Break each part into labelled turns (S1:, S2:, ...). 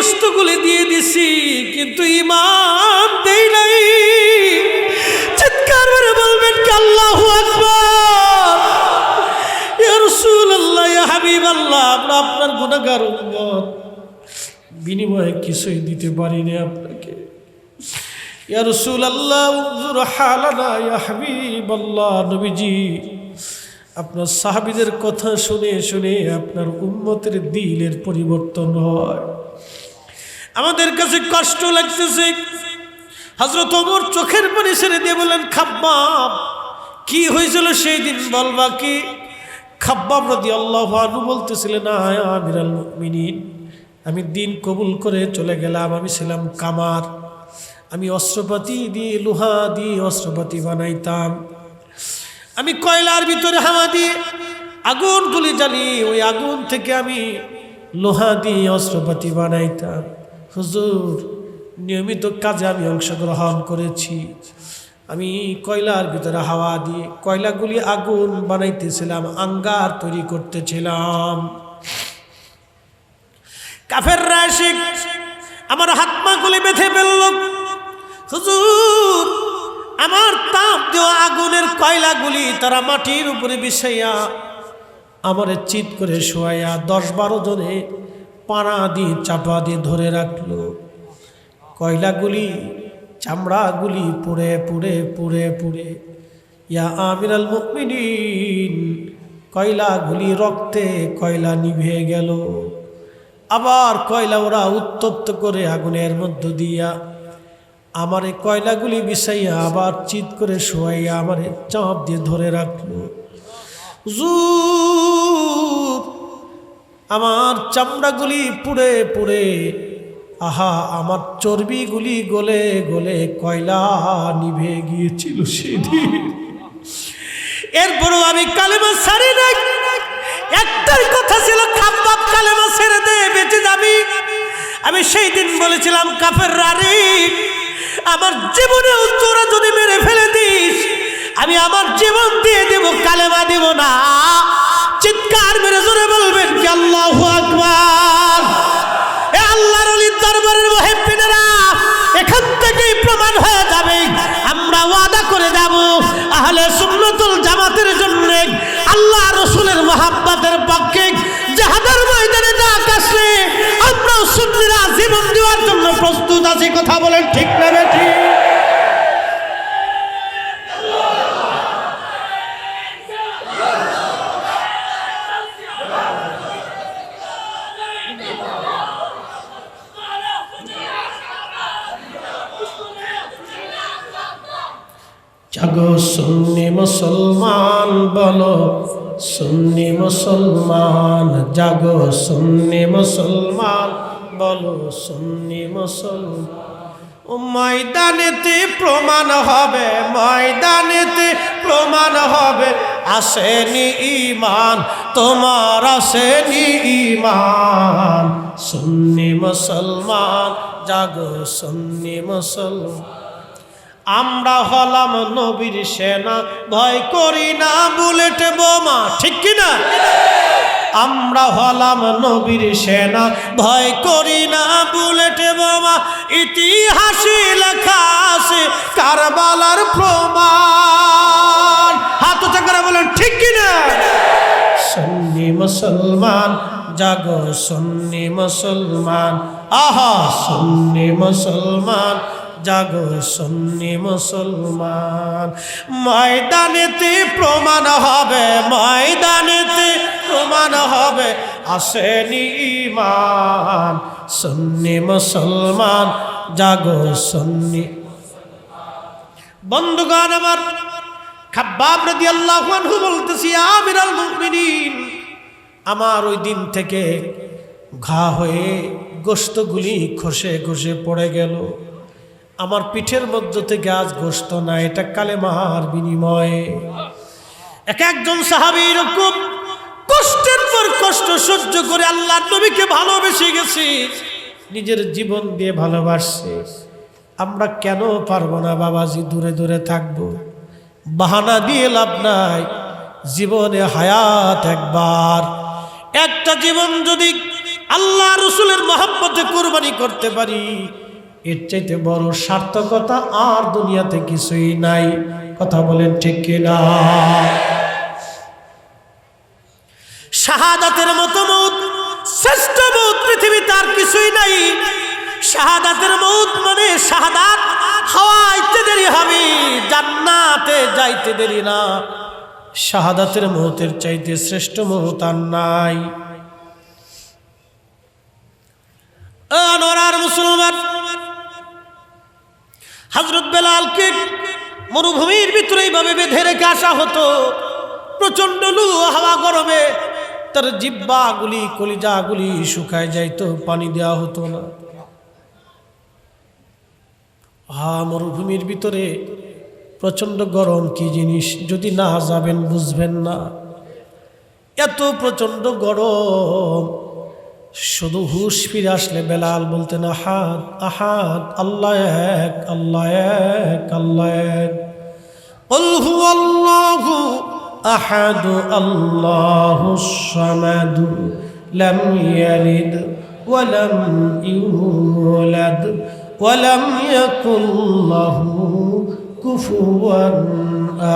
S1: গোশতগুলি দিয়ে দিছি, কিন্তু ঈমান দেই নাই। চিৎকার করে বলবেন কি আল্লাহু আকবার। ইয়া রাসূলুল্লাহ, ইয়া হাবিবাল্লাহ, আমরা আপনার গুনাহগার উম্মত, বিনিময়ে কিছুই দিতে পারি না আপনাকে। ইয়া রাসূলুল্লাহ, উনজুর হালানা ইয়া হাবিবাল্লাহ। নবীজি, আপনার সাহাবীদের কথা শুনে শুনে আপনার উম্মতের দিলের পরিবর্তন হয়, আমাদের কাছে কষ্ট লাগতেছে। হযরত ওমর চোখের পানি ছেড়ে দিয়ে বলেন, খাব্বাব, কি হয়েছিল সেই দিন বলবা কি? খাব্বাব রাদিয়াল্লাহু আনহু বলতেছিলেন, আয়া আমিরাল মুমিনিন, আমি দিন কবুল করে চলে গেলাম। আমি ছিলাম কামার, আমি অস্ত্রপাতি দিয়ে, লোহা দিয়ে অস্ত্রপাতি বানাইতাম। আমি কয়লার ভিতরে হাওয়া দিয়ে আগুনগুলি জ্বালিয়ে ওই আগুন থেকে আমি লোহা দিয়ে অস্ত্রপাতি বানাইতাম। হুজুর, নিয়মিত কাজে আমি অংশগ্রহণ করেছি। আমি কয়লার ভিতরে হাওয়া দিয়ে কয়লাগুলি আগুন বানাইতেছিলাম, আঙ্গার তৈরি করতেছিলাম। কাফেররা এসে আমার হাত পা গুলি বেঁধে ফেলল। হুজুর, আমার তাপ দেওয়া আগুনের কয়লাগুলি তারা মাটির উপরে বিছাইয়া আমারে চিৎ করে শোয়াইয়া 10-12 জনে পাড়া দিয়ে চাপা দিয়ে ধরে রাখলো। কয়লাগুলি, চামড়াগুলি পুড়ে পুড়ে পুড়ে পুড়ে, ইয়া আমিরাল মুমিনিন, কয়লাগুলি রক্তে কয়লা নিভে গেল। আবার কয়লা ওরা উত্তপ্ত করে আগুনের মধ্য দিয়া আমারে কয়লাগুলি বিছাইয়া আবার চিৎ করে শোয়াইয়া আমারে চাপ দিয়ে ধরে রাখলো। হুজুর, আমার চামড়াগুলি পুড়ে পুড়ে, আহা, আমার চর্বিগুলি গলে গলে কয়লা নিভে গিয়েছিল সেদিন। এরপরও আমি কালেমা ছাড়ি নাই। একটাই কথা ছিল, খাব্বাব কালেমা ছেড়ে দে, বেঁচে যাবি। আমি সেই দিন বলেছিলাম, কাফেররা রে, আমার জীবনেও তোরা যদি মেরে ফেলে দিস, আমি আমার জীবন দিয়ে দেব, কালেমা দেব না। চিৎকার মেরে জোরে বলবেন কি আল্লাহু আকবার। এ আল্লাহর ওলির দরবারের মুহিব্বিনেরা, এখান থেকেই প্রমাণ হয়ে যাবে। আমরা ওয়াদা করে যাব, আহলে সুন্নাতুল জামাতের জন্য আল্লাহ রাসূলের মুহাব্বতের পক্ষে জিহাদের ময়দানে ডাক আসলে আমরা সুন্নিরা জীবন দেওয়ার জন্য প্রস্তুত আছি। কথা বলেন ঠিক না বেঠিক? জাগো সুন্নি মুসলমান, বলো সুন্নি মুসলমান, জাগো সুন্নি মুসলমান, বলো সুন্নি মুসলমান। ময়দানেতে প্রমাণ হবে, ময়দানেতে প্রমাণ হবে, আসেনি ঈমান তোমার, আসেনি ঈমান। সুন্নি মুসলমান, জাগো সুন্নি মুসলমান। আমরা হলাম নবীর সেনা, ভয় করি না বুলেট বোমা, ঠিক কিনা? আমরা হলাম নবীর সেনা, ভয় করি না বুলেট বোমা। ইতিহাসে লেখা আছে কারবালার প্রমাণ। হাত উঁচা করে বলেন ঠিক কিনা? সুন্নি মুসলমান, জাগো সুন্নি মুসলমান, আহা সুন্নি মুসলমান, জাগো সুন্নি মুসলমান। ময়দানেতে প্রমাণ হবে, ময়দানেতে প্রমাণ হবে, আসেনি ঈমান। সুন্নি মুসলমান, জাগো সুন্নি। বন্ধুগণ আমার, খাব্বাব রাদিয়াল্লাহু আনহু বলতেছি, আমিরাল মুমিনিন, আমার ওই দিন থেকে ঘা হয়ে গোশতগুলি খসে খসে পড়ে গেল। আমার পিঠের মধ্য থেকে আজ গোশত না, এটা কালেমার বিনিময়ে। এক একজন সাহাবী এরকম কষ্টের পর কষ্ট সহ্য করে আল্লাহর নবীকে ভালোবেসে গেছে, নিজের জীবন দিয়ে ভালোবাসছে। আমরা কেন পারবো না বাবাজি? দূরে দূরে থাকবো, বাহানা দিয়ে লাভ নাই। জীবনে হায়াত একবার, একটা জীবন যদি আল্লাহ রসুলের মহব্বতে কুরবানি করতে পারি, এর চাইতে বড় সার্থকতা আর দুনিয়াতে কিছুই নাই। কথা বলেন ঠিক কিনা? শাহাদাতের মতো মৌত, শ্রেষ্ঠ মৌত পৃথিবীতে আর কিছুই নাই। শাহাদাতের মৌত মানে শাহাদাত হাওয়াইতে দেরি হবে, জান্নাতে যাইতে দেরি না। শাহাদাতের মৌতের চাইতে শ্রেষ্ঠ মৌত আর নাই। আনোয়ার মুসলমান, হযরত বেলালকে মরুভূমির ভিতরে এইভাবে বেঁধে রেখে আসা হতো। প্রচন্ড লু হাওয়া, গরমে তার জিহ্বাগুলি কলিজাগুলি শুকায় যাইতো, পানি দেওয়া হতো না। মরুভূমির ভিতরে প্রচন্ড গরম কি জিনিস যদি না যাবেন বুঝবেন না। এত প্রচন্ড গরম, শুধু হুশ ফিরে আসলে বেলাল বলতেন আহাদ আহাদ, আল্লাহ এক, আল্লাহ এক, আল্লাহ এক। কুল হুয়াল্লাহু আহাদ আল্লাহুস সামাদ লাম ইয়ালিদ ওয়া লাম ইউলাদ ওয়া লাম ইয়াকুল লাহু কুফুয়ান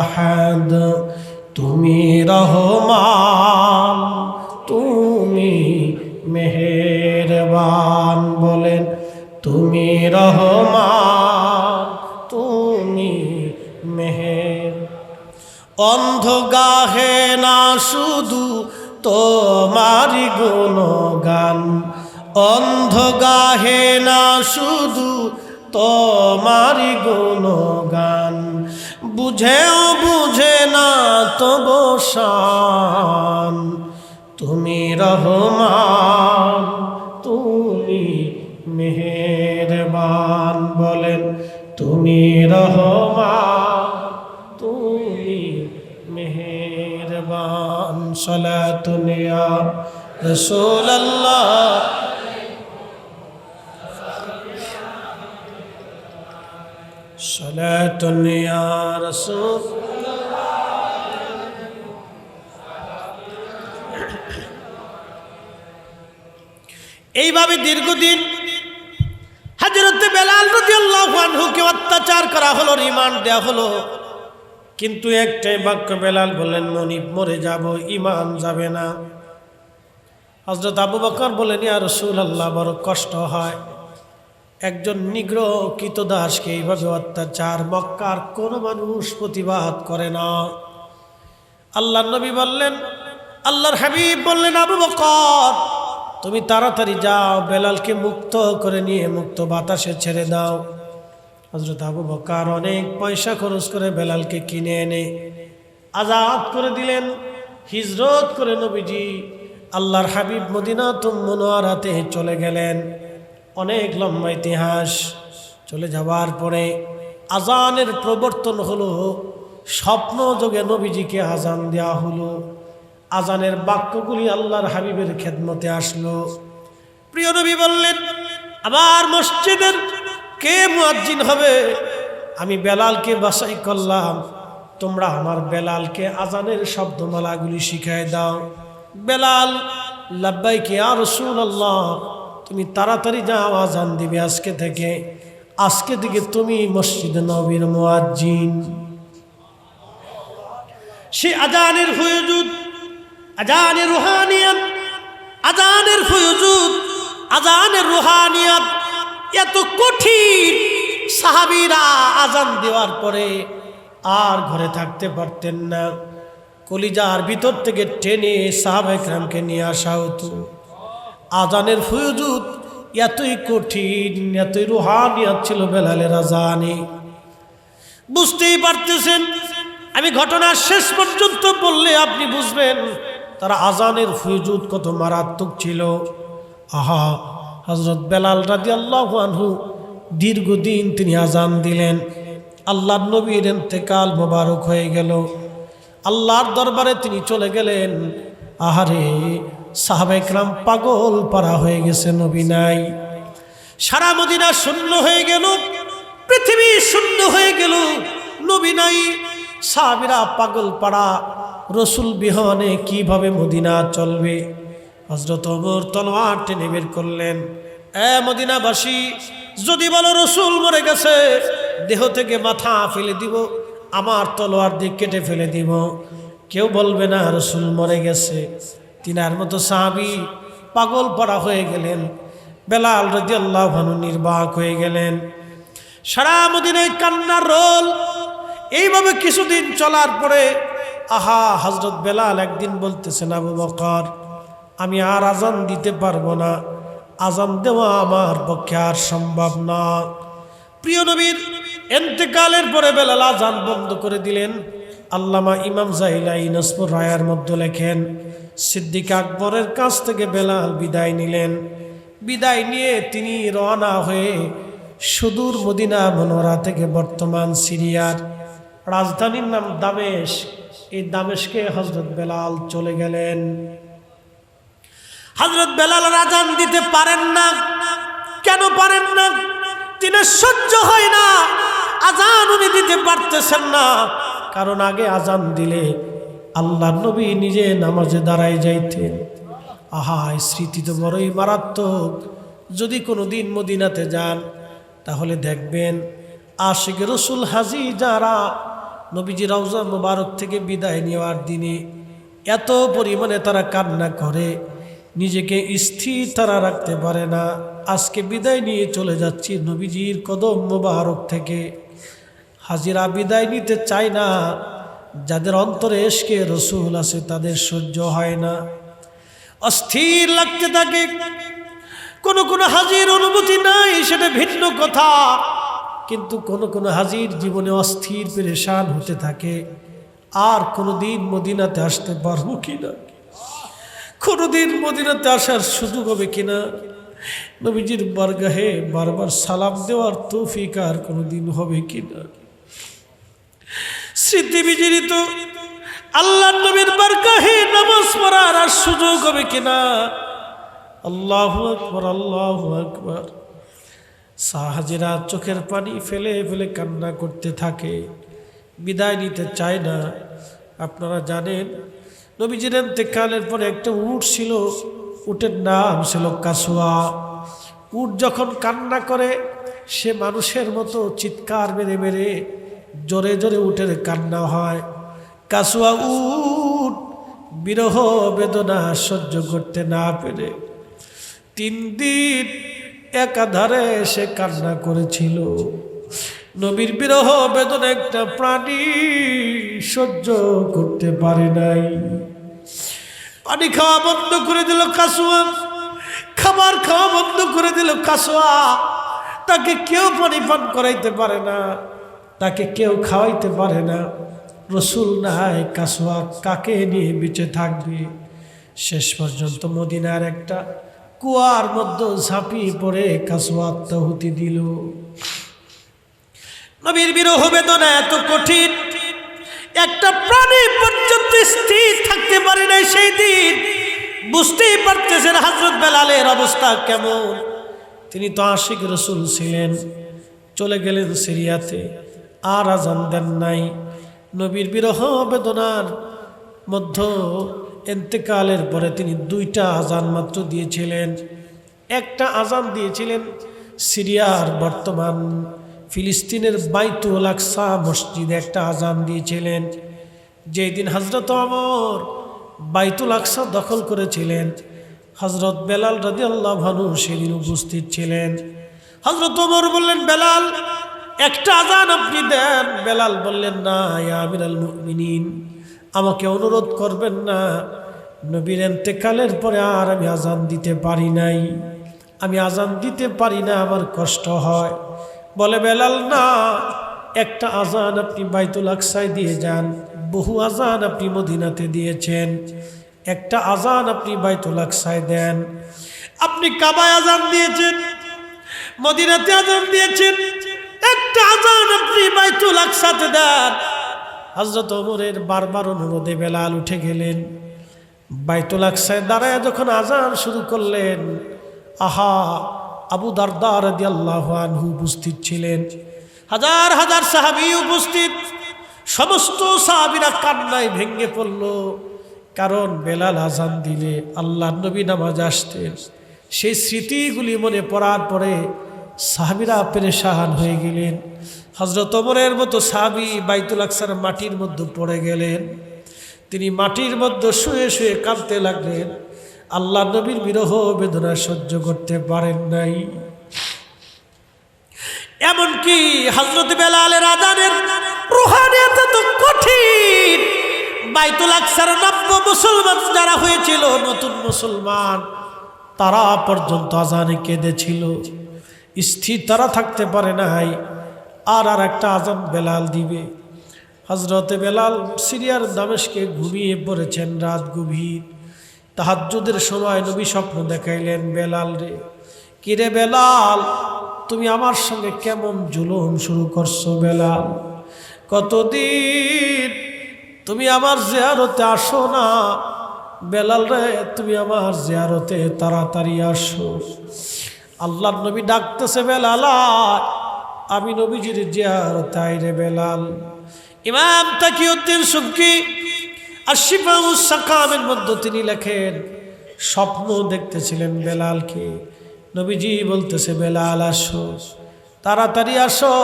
S1: আহাদ। তুমি রহমান, তুমি মেহেরবান, বলেন তুমি রহমান, তুমি মেহের। অন্ধ গাহে না শুধু তোমারি গুণগান, অন্ধ গাহে না শুধু তোমারি গুণগান, বুঝেও বুঝে না তবু শান। তুমি রহমান, তুমি মেহেরবান, বলেন তুমি রহমান, তুমি মেহেরবান। সালাতুন ইয়া রাসূলুল্লাহ, সালাতুন ইয়া রাসূল। এইভাবে দীর্ঘদিন হযরত বেলাল রাদিয়াল্লাহু আনহুকে অত্যাচার করা হলো, রিমান্ড দেওয়া হলো। কিন্তু একটাই বাক্য বেলাল বললেন, মনিব মরে যাব, ঈমান যাবে না। হযরত আবু বকর বলেন, ইয়া রাসূলুল্লাহ, বড় কষ্ট হয়, একজন নিগ্র কৃতদাসকে এইভাবে অত্যাচার, মক্কার কোনো মানুষ প্রতিবাদ করে না। আল্লাহর নবী বললেন, আল্লাহর হাবিব বললেন, আবু বকর তুমি তাড়াতাড়ি যাও, বেলালকে মুক্ত করে নিয়ে মুক্ত বাতাসে ছেড়ে দাও। হযরত আবু বকর অনেক পয়সা খরচ করে বেলালকে কিনে এনে আজাদ করে দিলেন। হিজরত করে নবীজি আল্লাহর হাবিব মদিনাতুল মুনাওয়ারাতে চলে গেলেন। অনেক লম্বা ইতিহাস। চলে যাওয়ার পরে আজানের প্রবর্তন হলো, স্বপ্ন যোগে নবীজিকে আজান দেওয়া হলো। আজানের বাক্যগুলি আল্লাহর হাবিবের খেদমতে আসলো। প্রিয় নবী বললেন, আবার মসজিদের কে মুয়াজ্জিন হবে? আমি বেলালকে বাছাই করলাম, তোমরা আমার বেলালকে আজানের শব্দমালাগুলি শিখায় দাও। বেলাল লাব্বাইক ইয়া রাসূলুল্লাহ, তুমি তাড়াতাড়ি যাও, আজান দিবে আজকে থেকে। আজকে থেকে তুমি মসজিদে নববীর মুয়াজ্জিন। সে আজানের ফয়জুদ, আজানের রুহানিয়াত, আজানের ফয়জুদ, আজানের রুহানিয়াত এত কঠিন, সাহাবীরা আজান দেওয়ার পরে আর ঘরে থাকতে পারতেন না। কলিজার ভিতর থেকে টেনে সাহাবায়ে কেরামকে নিয়ে আসা হতো। আজানের ফয়জুদ এতই কঠিন, এতই রুহানিয়াত ছিল বেলালের আজানে। বুঝতেই পারতেছেন, আমি ঘটনার শেষ পর্যন্ত বললে আপনি বুঝবেন তারা আজানের ফয়জুদ কত মারাত্মক ছিল। আহা, হযরত বেলাল রাদিয়াল্লাহু আনহু দীর্ঘদিন তিনি আজান দিলেন। আল্লাহর নবীর ইন্তেকাল মোবারক হয়ে গেল। আল্লাহর দরবারে তিনি চলে গেলেন। আহারে, সাহাবায়ে কেরাম পাগল পারা হয়ে গেছে, নবী নাই। সারা মদিনা শূন্য হয়ে গেল, পৃথিবী শূন্য হয়ে গেল, নবী নাই। সাহাবীরা পাগল পাড়া, রসুল বিহনে কিভাবে মদিনা চলবে? হযরত ওমর তলোয়ার টেনে বের করলেন। মদিনাবাসী, যদি বলো রসুল মরে গেছে, দেহ থেকে মাথা ফেলে দিব, আমার তলোয়ার দিয়ে কেটে ফেলে দিব। কেউ বলবে না রসুল মরে গেছে। তিনার মতো সাহাবী পাগল পড়া হয়ে গেলেন। বেলাল রাদিয়াল্লাহু আনহু নির্বাক হয়ে গেলেন। সারা মদিনায় কান্নার রোল। এইভাবে কিছুদিন চলার পরে হযরত বেলাল একদিন বলতেছেন, আবু বকর, আমি আর আজান দিতে পারবো না, আজান দেওয়া আমার পক্ষে আর সম্ভব না। প্রিয় নবীর ইন্তেকালের পরে বেলাল আজান বন্ধ করে দিলেন। আল্লামা ইমাম জাইলাই নসবুর রায়ার মধ্যে লেখেন, সিদ্দিক আকবরের কাছ থেকে বেলাল বিদায় নিলেন। বিদায় নিয়ে তিনি রওনা হয়ে সুদূর মদিনা মুনওয়ারা থেকে বর্তমান সিরিয়ার রাজধানীর নাম দামেস্ক, এই দামেস্কে হযরত বেলাল চলে গেলেন। হযরত বেলাল আজান দিতে পারেন না। কেন পারেন না? তিনি সহ্য হয় না, আজান উনি দিতে পারতেছেন না। কারণ আগে আজান দিলে আল্লাহর নবী নিজে নামাজে দাঁড়ায় যাইতেন। এই স্মৃতি তো বড়ই মারাত্মক। যদি কোনোদিন মদিনাতে যান তাহলে দেখবেন আশিক রসুল হাজি যারা নবীজি রওজা মুবারক থেকে বিদায় নেওয়ার দিনে এত পরিমাণে তারা কান্না করে, নিজেকে স্থির তারা রাখতে পারে না। আজকে বিদায় নিয়ে চলে যাচ্ছি নবীজির কদম মুবারক থেকে। হাজিরা বিদায় নিতে চায় না। যাদের অন্তরে ইশকে রসুল আছে তাদের সহ্য হয় না, অস্থির লাগতে থাকে। কোন কোন হাজির অনুভূতি নাই, সেটা ভিন্ন কথা, কিন্তু কোন কোন হাজির জীবনে অস্থির পেরেশান হতে থাকে। আর কোনোদিন মদিনাতে আসতে পারবো কিনা, কোনোদিন মদিনাতে আসার সুযোগ হবে কিনা, নবীজির বারগাহে বারবার সালাম দেওয়ার তৌফিক আর কোনোদিন হবে কিনা। স্মৃতি বিজড়িত আল্লাহর নবীর বারগাহে নামাজ পড়ার আর সুযোগ হবে কিনা। আল্লাহু আকবার, আল্লাহু আকবার। সাহাজিরা চোখের পানি ফেলে ফেলে কান্না করতে থাকে, বিদায় নিতে চায় না। আপনারা জানেন নবীজির ইন্তেকালের পরে একটা উট ছিল, উটের নাম ছিল কাসওয়া। উট যখন কান্না করে সে মানুষের মতো চিৎকার মেরে মেরে জোরে জোরে উটের কান্না হয়। কাসওয়া উট বিরহ বেদনা সহ্য করতে না পেরে 3 দিন একাধারে সে কান্না করেছিল। নবীর বিরহ বেদনা একটা প্রাণী সহ্য করতে পারে নাই। পানি খাওয়া বন্ধ করে দিল কাসওয়া, খাবার খাওয়া বন্ধ করে দিল কাসওয়া। তাকে কেউ পানি পান করাইতে পারে না, তাকে কেউ খাওয়াইতে পারে না। রসুল নাই, কাসওয়া কাকে নিয়ে বেঁচে থাকবে? শেষ পর্যন্ত মদিনার একটা কুয়ার মধ্যে ঝাঁপিয়ে পড়ে কাসওয়া আত্মাহুতি দিল। নবীর বিরহ বেদনা এত কঠিন, একটা প্রাণী পর্যন্ত স্থির থাকতে পারে নাই। সেই দিন বুঝতেই পারতেছেন হযরত বেলালের অবস্থা কেমন। তিনি তো আশিক রসুল ছিলেন, চলে গেলেন সিরিয়াতে, আর আজান দেন নাই। নবীর বিরহ বেদনার মধ্যে ইন্তেকালের পরে তিনি 2টা আজান মাত্র দিয়েছিলেন। একটা আজান দিয়েছিলেন সিরিয়ার বর্তমান ফিলিস্তিনের বাইতুল আকসা মসজিদে একটা আজান দিয়েছিলেন। যেই দিন হযরত ওমর বাইতুল আকসা দখল করেছিলেন, হযরত বেলাল রাদিয়াল্লাহু আনহু সেদিন উপস্থিত ছিলেন। হযরত ওমর বললেন, বেলাল একটা আজান আপনি দেন। বেলাল বললেন, না ইয়া আমিরাল মুমিনিন, আমাকে অনুরোধ করবেন না। নবীর ইন্তেকালের পরে আর আমি আজান দিতে পারি নাই, আমি আজান দিতে পারি না, আমার কষ্ট হয়। বলে বেলাল, না, একটা আজান আপনি বাইতুল আকসায় দিয়ে যান। বহু আজান আপনি মদিনাতে দিয়েছেন, একটা আজান আপনি বাইতুল আকসায় দেন। আপনি কাবায় আজান দিয়েছেন, মদিনাতে আজান দিয়েছেন, একটা আজান আপনি বাইতুল আকসাতে দেন। হযরত ওমরের বারবার অনুরোধে বেলাল উঠে গেলেন। বাইতুল আকসায় দাঁড়ায় যখন আজান শুরু করলেন, আবু দারদা রাদিয়াল্লাহু আনহু উপস্থিত ছিলেন, হাজার হাজার সাহাবী উপস্থিত। সমস্ত সাহাবীরা কান্নায় ভেঙে পড়ল। কারণ বেলাল আজান দিলে আল্লাহর নবী নামাজ আসতেন। সেই স্মৃতিগুলি মনে পড়ার পরে সাহাবীরা পেরেশান হয়ে গেলেন। হযরত ওমরের মতো সাহাবী বাইতুল আকসার মাটির মধ্যে পড়ে গেলেন। তিনি মাটির মধ্যে শুয়ে শুয়ে কাঁদতে লাগলেন। আল্লাহ নবীর বিরহ বেদনা সহ্য করতে পারেন নাই। এমনকি হযরত বেলালের আযানের রুহানিয়ত তো কঠিন। বাইতুল আকসার নব্য মুসলমান যারা হয়েছিল, নতুন মুসলমান, তারা পর্যন্ত আযানে কেঁদেছিল, স্থির তারা থাকতে পারে নাই। আর একটা আযান বেলাল দিবে। হযরতে বেলাল সিরিয়ার দামেস্কে ঘুমিয়ে পড়েছেন। রাত গভীর, তাহাজ্জুদের সময় নবী স্বপ্ন দেখাইলেন বেলাল রে, কিরে বেলাল, তুমি আমার সঙ্গে কেমন জুলুম শুরু করছো বেলাল? কতদিন তুমি আমার জিয়ারতে আসো না বেলাল রে, তুমি আমার জিয়ারতে তাড়াতাড়ি আসো। আল্লাহর নবী ডাকতেছে বেলাল, আমি নবীজির জিয়ারতে আই রে বেলাল। ইমাম তাকিউদ্দিন সুবকি আশফাউস সাকামের মধ্যে তিনি লেখেন, স্বপ্ন দেখতেছিলেন বেলালকে। নবীজি বলতেছে বেলাল আসো, তাড়াতাড়ি আসো,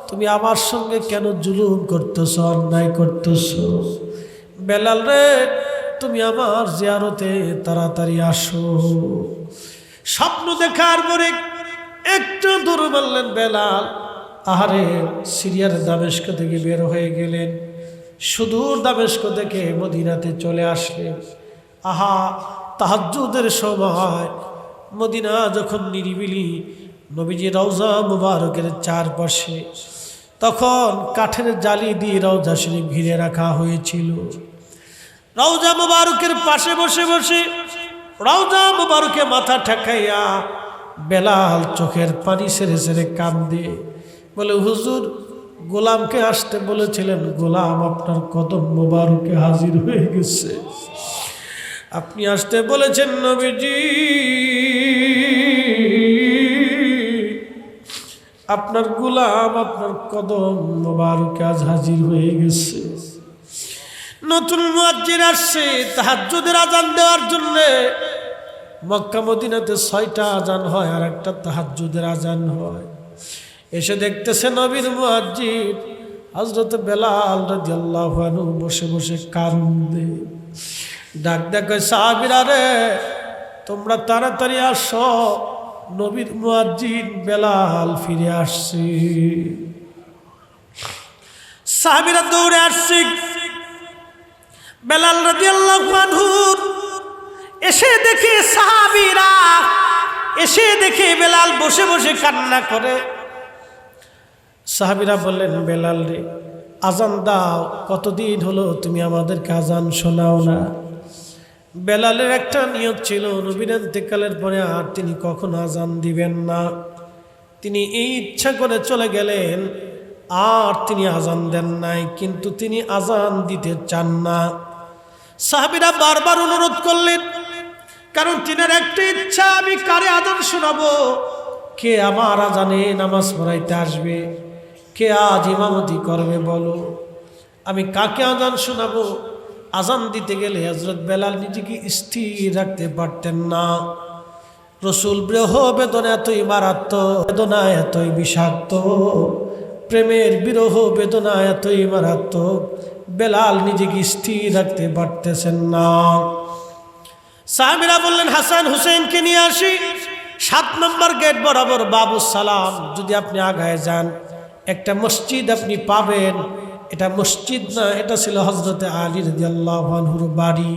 S1: তুমি আমার সঙ্গে কেন জুলুম করতেছ, অন্যায় করতেছ? বেলাল রে, তুমি আমার জিয়ারতে তাড়াতাড়ি আসো। স্বপ্ন দেখার পরে একটু দূর বললেন বেলাল। আহারে, সিরিয়ার দামেস্ক থেকে বের হয়ে গেলেন, সুদূর দামেস্ক থেকে মদিনাতে চলে আসলেন। আহা, তাহাজ্জুদের সময় মদিনা যখন নিরিবিলি, নবীজি রওজা মুবারকের চারপাশে তখন কাঠের জালি দিয়ে রওজা শরীফ ঘিরে রাখা হয়েছিল। রওজা মুবারকের পাশে বসে বসে রওজা মুবারকে মাথা ঠেকাইয়া বেলাল চোখের পানি সেরে সেরে কান্দে, বলে হুজুর, গোলামকে আসতে বলেছিলেন, গোলাম আপনার কদম মুবারকে হাজির হয়ে গেছে। আপনি আসতে বলেছেন নবীজি, আপনার গোলাম আপনার কদম মুবারকে আজ হাজির হয়ে গেছে। নতুন মুয়াজ্জিন আসছে তাহাজ্জুদের আযান দেওয়ার জন্য। মক্কা মদিনাতে 6টা আযান হয় আর একটা তাহাজ্জুদের আযান হয়। এসে দেখতেছে নবীর মুয়াজ্জিন হযরত বেলাল রাদিয়াল্লাহু আনহু বসে বসে কান্দে। ডাক দেখে, সাহাবীরা রে, তোমরা তাড়াতাড়ি আসো, নবীর মুয়াজ্জিন বেলাল ফিরে আসছে। সাহাবীরা দৌড়ে আসছে। বেলাল রাদিয়াল্লাহু আনহু এসে দেখে, সাহাবীরা এসে দেখে বেলাল বসে বসে কান্না করে। সাহাবীরা বললেন, বেলাল রে, আজান দাও, কতদিন হলো তুমি আমাদেরকে আজান শোনাও না। বেলালের একটা নিয়ত ছিল, নবীর ইন্তেকালের পরে আর তিনি কখনো আজান দিবেন না। তিনি এই ইচ্ছা করে চলে গেলেন, আর তিনি আজান দেন নাই, কিন্তু তিনি আজান দিতে চান না। সাহাবীরা বারবার অনুরোধ করলেন, কারণ তিনার একটা ইচ্ছা, আমি কারে আজান শোনাবো? কে আমার আজানে নামাজ পড়াইতে আসবে? কে আজ ইমামতি করবে বলো? আমি কাকে আজান শোনাবো? আজান দিতে গেলে হযরত বেলাল নিজেকে স্থির রাখতে পারতেন না। রসুল বিরহ বেদনা এতই মারাত্মক, বেদনা এতই বিষাক্ত, প্রেমের বিরহ বেদনা এতই মারাত্মক, বেলাল নিজেকে স্থির রাখতে পারতেছেন না। সাহাবীরা বললেন, হাসান হুসেনকে নিয়ে আসি, 7 নম্বর গেট বরাবর বাবু সালাম, যদি আপনি আগায় যান একটা মসজিদ আপনি পাবেন। এটা মসজিদ না, এটা ছিল হযরতে আলী রাদিয়াল্লাহু আনহুর বাড়ি।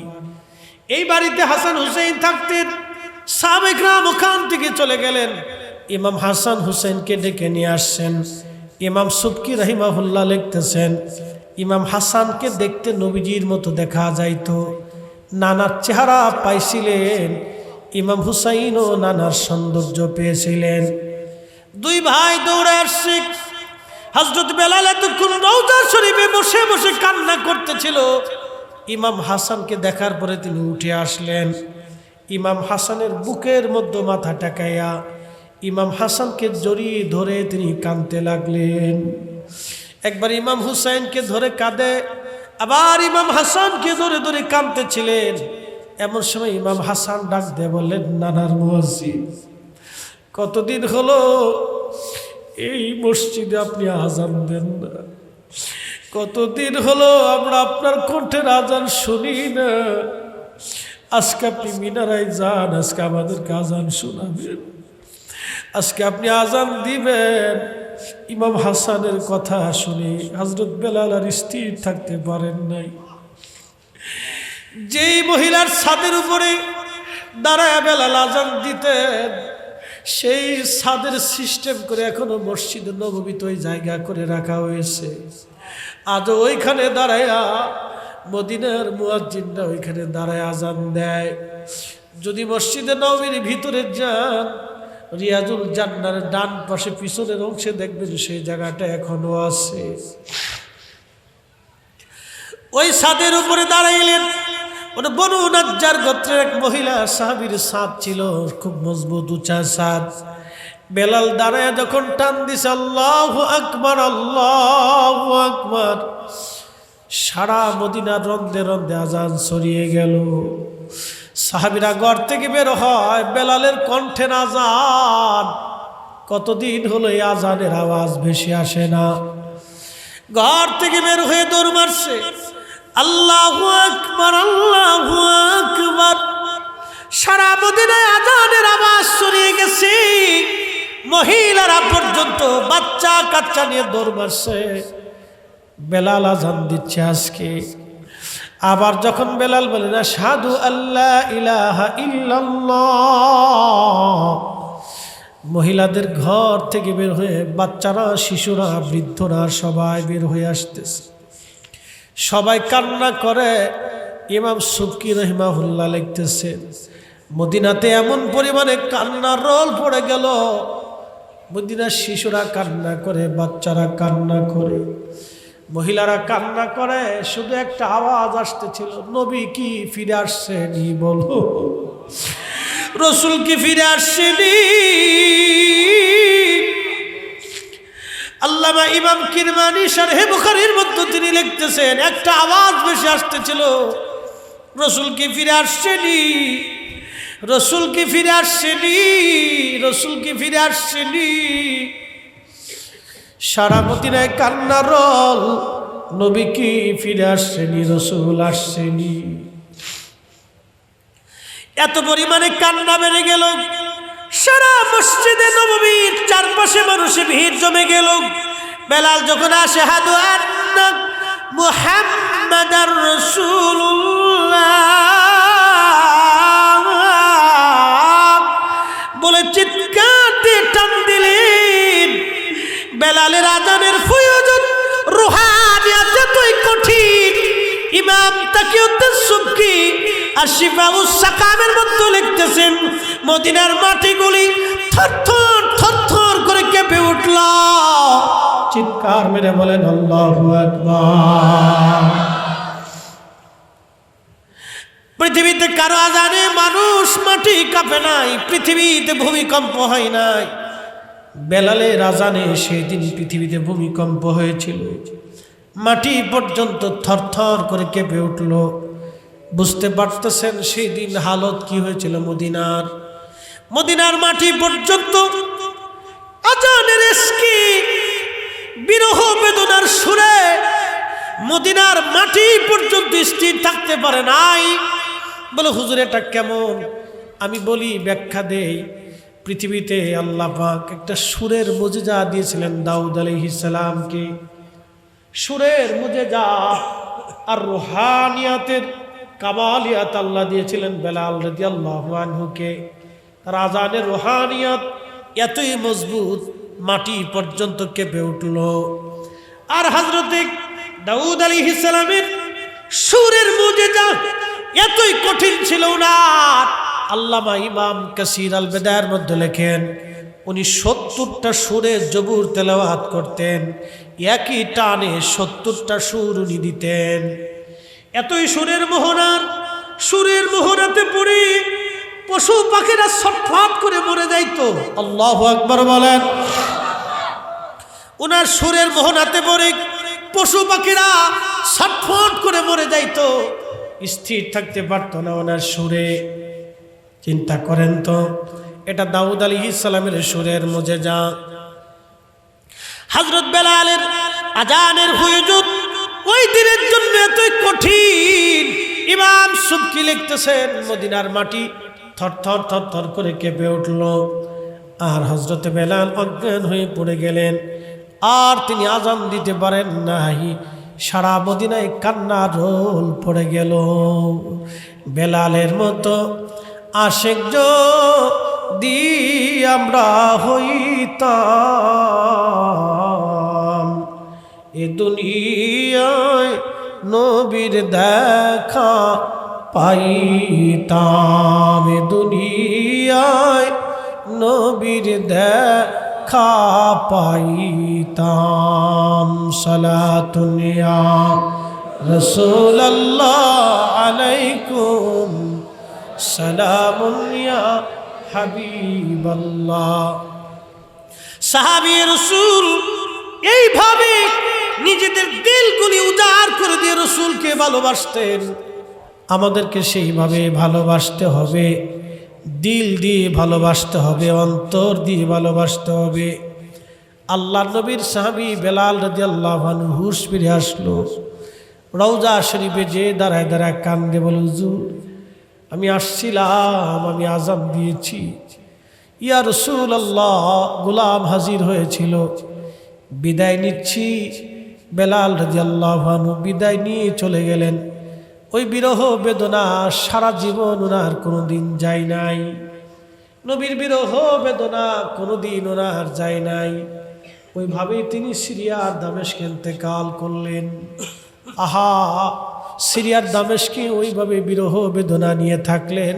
S1: এই বাড়িতে হাসান হুসেন থাকতেন। সাহাবায়ে কেরাম ওখান থেকে চলে গেলেন, ইমাম হাসান হুসেনকে ডেকে নিয়ে আসছেন। ইমাম সুবকি রাহিমাহুল্লাহ লিখতেছেন, ইমাম হাসানকে দেখতে নবীজির মতো দেখা যাইতো, নানার চেহারা পাইছিলেন, ইমাম হুসাইনও নানার সৌন্দর্য পেয়েছিলেন। 2 ভাই দৌড়ে আসছে। হযরত বেলাল এতক্ষণ রওজা শরীফে বসে বসে কান্না করতেছিল। ইমাম হাসানকে দেখার পরে তিনি উঠে আসলেন। ইমাম হাসানের বুকের মধ্যে মাথা টেকাইয়া ইমাম হাসানকে জড়িয়ে ধরে তিনি কাঁদতে লাগলেন। একবার ইমাম হুসাইনকে ধরে কাঁদে, আবার ইমাম হাসানকে ধরে ধরে কাঁদতেছিলেন। এমন সময় ইমাম হাসান ডাক দিয়ে বললেন, নানার মুয়াজ্জিন, কতদিন হলো এই মসজিদে আপনি আজান দেন না, কতদিন হলো আমরা আপনার কণ্ঠের আজান শুনি না, আজকে আপনি মিনারায় যান, আজকে আমাদেরকে আজান শোনাবেন, আজকে আপনি আজান দিবেন। ইমাম হাসানের কথা শুনে হযরত বেলাল আর স্থির থাকতে পারেন নাই। যেই মহিলার ছাদের উপরে দাঁড়ায় বেলাল আজান দিতেন, সেই ছাদের সিস্টেম করে এখনো মসজিদে নববীতে ওই জায়গা করে রাখা হয়েছে। আজও ওইখানে দাঁড়ায়া মদিনার মুয়াজ্জিনরা ওইখানে দাঁড়ায় আজান দেয়। যদি মসজিদে নববীর ভিতরে যান, রিয়াজুল জান্নার ডান পাশে পিছনের অংশে দেখবেন সেই জায়গাটা এখনো আছে। ওই ছাদের উপরে দাঁড়াইলেন। ওটা বনু নাজ্জার গোত্রের এক মহিলা সাহাবীর ছাদ ছিল, খুব মজবুত উঁচা ছাদ। বেলাল দাঁড়ায় যখন টান দিছে আল্লাহু আকবার, আল্লাহু আকবার, সারা মদিনার রন্দে রন্দে আজান ছড়িয়ে গেল। সাহাবীরা ঘর থেকে বের হয়, বেলালের কণ্ঠের আজান, কতদিন হলো এই আজানের আওয়াজ ভেসে আসে না। ঘর থেকে বের হয়ে দৌড় মারছে, আল্লাহু আকবার, আল্লাহু আকবার। সারা মদিনায় আজানের আওয়াজ ছড়িয়ে গেছে। মহিলারা পর্যন্ত বাচ্চা কাচ্চা নিয়ে দৌড় মারছে, বেলাল আজান দিচ্ছে আজকে। আবার যখন বেলাল বলেন আশহাদু আল্লা ইলাহা ইল্লাল্লাহ, মহিলাদের ঘর থেকে বের হয়ে বাচ্চারা, শিশুরা, বৃদ্ধরা সবাই বের হয়ে আসতেছে। সবাই কান্না করে। ইমাম সুবকি রহিমাহুল্লাহ লিখতেছেন, মদিনাতে এমন পরিমাণে কান্নার রোল পড়ে গেল, মদিনার শিশুরা কান্না করে, বাচ্চারা কান্না করে, মহিলারা কান্না করে। শুধু একটা আওয়াজ আসতেছিল, নবী কি ফিরে আসছেনি? বলো, রসুল কি ফিরে আসছেনি? আল্লামা ইমাম কিরমানি শারহে বুখারীর মধ্যে তিনি লিখতেছেন, একটা আওয়াজ বেশি আসতেছিল, রসুল কি ফিরে আসছেনি? রসুল কি ফিরে আসছেনি? রসুল কি ফিরে আসছেনি? সারা মদিনায় কান্নার রোল, নবী কি ফিরে আসছেনি? রসুল আসছেনি? এত পরিমাণে কান্না বেড়ে গেল। সারা মসজিদে নববীর চারপাশে মানুষে ভিড় জমে গেল। বেলাল যখন আশহাদু আন্না মুহাম্মাদার রাসূলুল্লাহ বলে চিৎকার দিয়ে টান দিলেন, বেলালের আজানের প্রয়োজন রুহানিয়াত এতই কঠিন। ইমাম তাকিউদ্দিন সুবকি আর শিফাউস সাকামের মধ্যে লিখতেছেন, মদিনার মাটিগুলি থরথর থরথর করে কেঁপে উঠল। চিৎকার মেরে বলেন আল্লাহু আকবার। পৃথিবীতে কারো আজানে মানুষ মাটি কাঁপে নাই, পৃথিবীতে ভূমিকম্প হয় নাই। বেলালের আজানে সেই দিন পৃথিবীতে ভূমিকম্প হয়েছিল, মাটি পর্যন্ত থরথর করে কেঁপে উঠল। বুঝতে পারতেছেন সেই দিন হালত কি হয়েছিল মদিনার। মদিনার মাটি পর্যন্ত আজানের এসকি বিরহ বেদনার সুরে মদিনার মাটি পর্যন্ত স্থির থাকতে পারে নাই। বলে হুজুর এটা কেমন? আমি বলি, ব্যাখ্যা দেই। পৃথিবীতে আল্লাহ পাক একটা সুরের মুজিজা দিয়েছিলেন দাউদ আলাইহিস সালামকে। সুরের মুজিজা আর রুহানিয়াতের কামালিয়াত আল্লাহ দিয়েছিলেন বেলাল রাদিয়াল্লাহু আনহুকে। তার আজানের রুহানিয়াত এতই মজবুত, মাটি পর্যন্ত কেঁপে উঠল। আর হযরতে দাউদ আলাইহিস সালামের সুরের মুজিজা এতই কঠিন ছিল না। আল্লামা ইমাম কাসির আল বেদায়ের মধ্যে লেখেন, উনি 70টা সুরে জবুর তেলাওয়াত করতেন, একই টানে 70টা সুর উনি দিতেন। এতই সুরের মোহনাতে পড়ে পশু পাখিরা ছটফট করে মরে যাইতো। আল্লাহু আকবার বলেন। উনার সুরের মোহনাতে পড়ে পশু পাখিরা ছটফট করে মরে যাইতো, স্থির থাকতে পারতো না ওনার সুরে। চিন্তা করেন তো, এটা দাউদ আলাইহিস সালামের সুরের মুজিজা। হযরত বেলালের আজানের হুজুর ওই দিনের জন্য এতই কঠিন। ইমাম সুবকি লিখতেছেন, মদিনার মাটি থরথর থরথর করে কেঁপে উঠল, আর হযরত বেলাল অজ্ঞান হয়ে পড়ে গেলেন। আর তিনি আজান দিতে পারেন নাই। সারা মদিনায় কান্নার রোল পড়ে গেল। বেলালের মতো আশিক যদি আমরা হইতাম, এ দুনিয়ায় নবীর দেখা পাইতাম, এ দুনিয়ায় নবীর দেখা পাইতাম। সালাতুন ইয়া রাসূলুল্লাহ আলাইকুম, সালামুন ইয়া হাবিবাল্লাহ। সাহাবী রাসূল এইভাবে নিজেদের দিলগুলি উজাড় করে দিয়ে রাসূলকে ভালোবাসতেন। আমাদেরকে সেইভাবে ভালোবাসতে হবে, দিল দিয়ে ভালোবাসতে হবে, অন্তর দিয়ে ভালোবাসতে হবে। আল্লাহর নবীর সাহাবী বেলাল রাদিয়াল্লাহু আনহু হুঁশ ফিরে আসলো। রওজা শরীফে যে দাঁড়ায় দাঁড়ায় কান্দে, বলে হুজুর আমি আসছিলাম, আমি আযান দিয়েছি, ইয়া রাসূলুল্লাহ গোলাম হাজির হয়েছিল, বিদায় নিচ্ছি। বেলাল রাদিয়াল্লাহু আনহু বিদায় নিয়ে চলে গেলেন। ওই বিরহ বেদনা সারা জীবন ওনার কোনোদিন যায় নাই। নবীর বিরহ বেদনা কোনোদিন ওনার যায় নাই। ওইভাবেই তিনি সিরিয়ার দামেস্কে ইন্তেকাল করলেন। আহা, সিরিয়ার দামেস্কে ওইভাবে বিরহ বেদনা নিয়ে থাকলেন,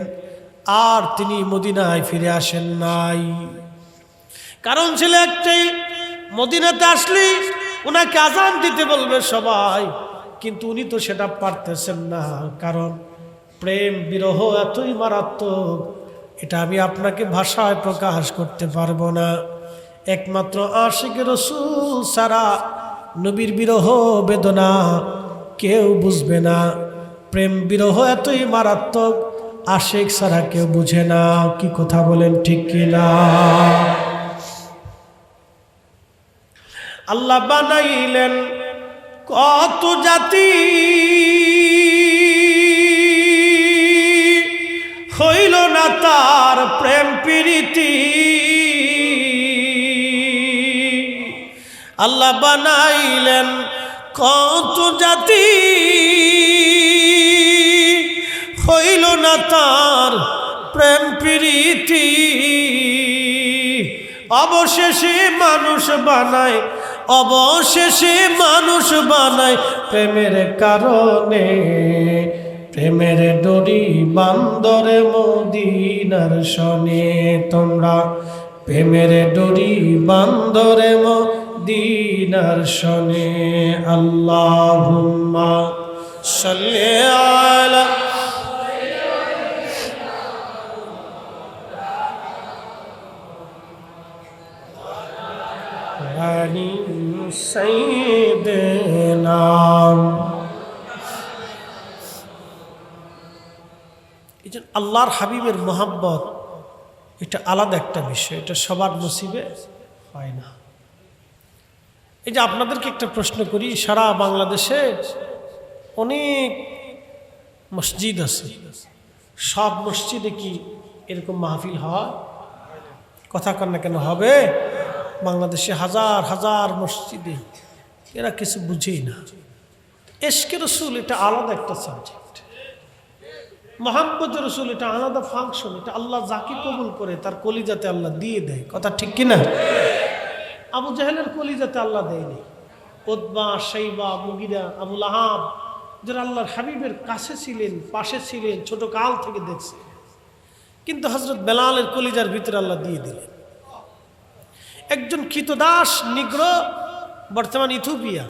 S1: আর তিনি মদিনায় ফিরে আসেন নাই। কারণ ছিল একটাই, মদিনাতে আসলে ওনাকে আজান দিতে বলবে সবাই, কিন্তু উনি তো সেটা পারতেছেন না। কারণ প্রেম বিরহ এতই মারাত্মক, এটা আমি আপনাকে ভাষায় প্রকাশ করতে পারবো না। একমাত্র আশিকে রাসূল ছাড়া নবীর বিরহ বেদনা কেউ বুঝবে না। প্রেম বিরহ এতই মারাত্মক, আশিক ছাড়া কেউ বুঝে না। কি কথা বলেন, ঠিক কি না? আল্লাহ বানাইলেন কত জাতি, হইল না তার প্রেম প্রীতি। আল্লাহ বানাইলেন কত জাতি, হইল না তার প্রেম প্রীতি। অবশেষে মানুষ বানায়, অবশেষে মানুষ বানায় প্রেমের কারণে। প্রেমের ডোরি বান্দরে মদিনার শনে, তোমরা প্রেমের ডোরি বান্দরে মদিনার শনে। আল্লাহুম্মা সাল্লি আলা আলি সাইয়্যিদিনা। এই যে আল্লাহর হাবিবের মোহাব্বত, এটা আলাদা একটা বিষয়, এটা সবার নসিবে হয় না। এই যে আপনাদেরকে একটা প্রশ্ন করি, সারা বাংলাদেশে অনেক মসজিদ আছে, সব মসজিদে কি এরকম মাহফিল হয়? কথা কন না কেন, হবে? বাংলাদেশে হাজার হাজার মসজিদে, এরা কিছু বুঝেই না। ইশকে রাসূল এটা আলাদা একটা সাবজেক্ট, মুহাম্মদ রাসূল এটা আলাদা ফাংশন। এটা আল্লাহ যাকে কবুল করে তার কলিজাতে আল্লাহ দিয়ে দেয়। কথা ঠিক কিনা? আবু জাহেলের কলিজাতে আল্লাহ দেয়নি। উতবা, শাইবা, মুগিরা, আবু লাহাব, যারা আল্লাহর হাবিবের কাছে ছিলেন, পাশে ছিলেন, ছোট কাল থেকে দেখছে, কিন্তু হযরত বেলালের কলিজার ভিতরে আল্লাহ দিয়ে দিলেন। একজন কৃতদাস নিগ্র, বর্তমান ইথিওপিয়া,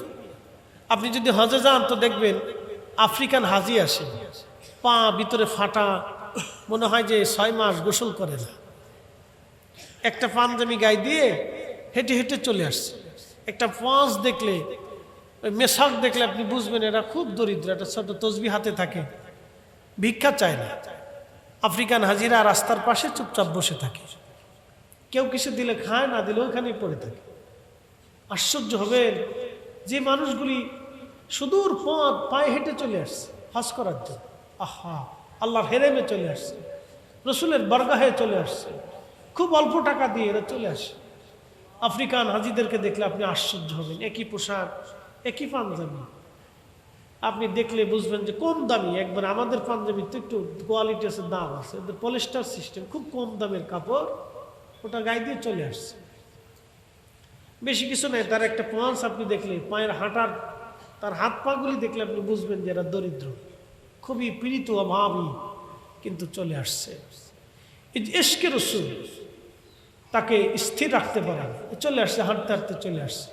S1: আপনি যদি হজে যান তো দেখবেন আফ্রিকান হাজি আসে, পা ভিতরে ফাটা, মনে হয় যে 6 মাস গোসল করে না, একটা পাঞ্জাবি গায়ে দিয়ে হেঁটে হেঁটে চলে আসছে। একটা পাঁচ দেখলে ওই মেসাক দেখলে আপনি বুঝবেন এরা খুব দরিদ্র, একটা ছোট তসবি হাতে থাকে, ভিক্ষা চায় না। আফ্রিকান হাজিরা রাস্তার পাশে চুপচাপ বসে থাকে, কেউ কিছু দিলে খায়, না দিলে ওইখানেই পড়ে থাকে। আশ্চর্য হবেন যে মানুষগুলি সুদূর পথ পায়ে হেঁটে চলে আসছে হজ করার জন্য, আহা আল্লাহর হেরেমে চলে আসছে, রসুলের বরগাহে চলে আসছে, খুব অল্প টাকা দিয়ে এরা চলে আসে। আফ্রিকান হাজিদেরকে দেখলে আপনি আশ্চর্য হবেন, একই পোশাক, একই পাঞ্জাবি, আপনি দেখলে বুঝবেন যে কম দামি। একবার আমাদের পাঞ্জাবির তো একটু কোয়ালিটি আছে, দাম আছে, ওদের পলিস্টার সিস্টেম, খুব কম দামের কাপড়, ওটা গায়ে দিয়ে চলে আসছে। বেশি কিছু নেই, তার একটা পাঁচ আপনি দেখলে, পায়ের হাঁটার তার হাত পাগুলি দেখলে আপনি বুঝবেন যে এরা দরিদ্র, খুবই পীড়িত, অভাবী, কিন্তু চলে আসছে। এই যে ইশকে রাসূল, তাকে স্থির রাখতে পারে না, চলে আসছে, হাঁটতে হাঁটতে চলে আসছে।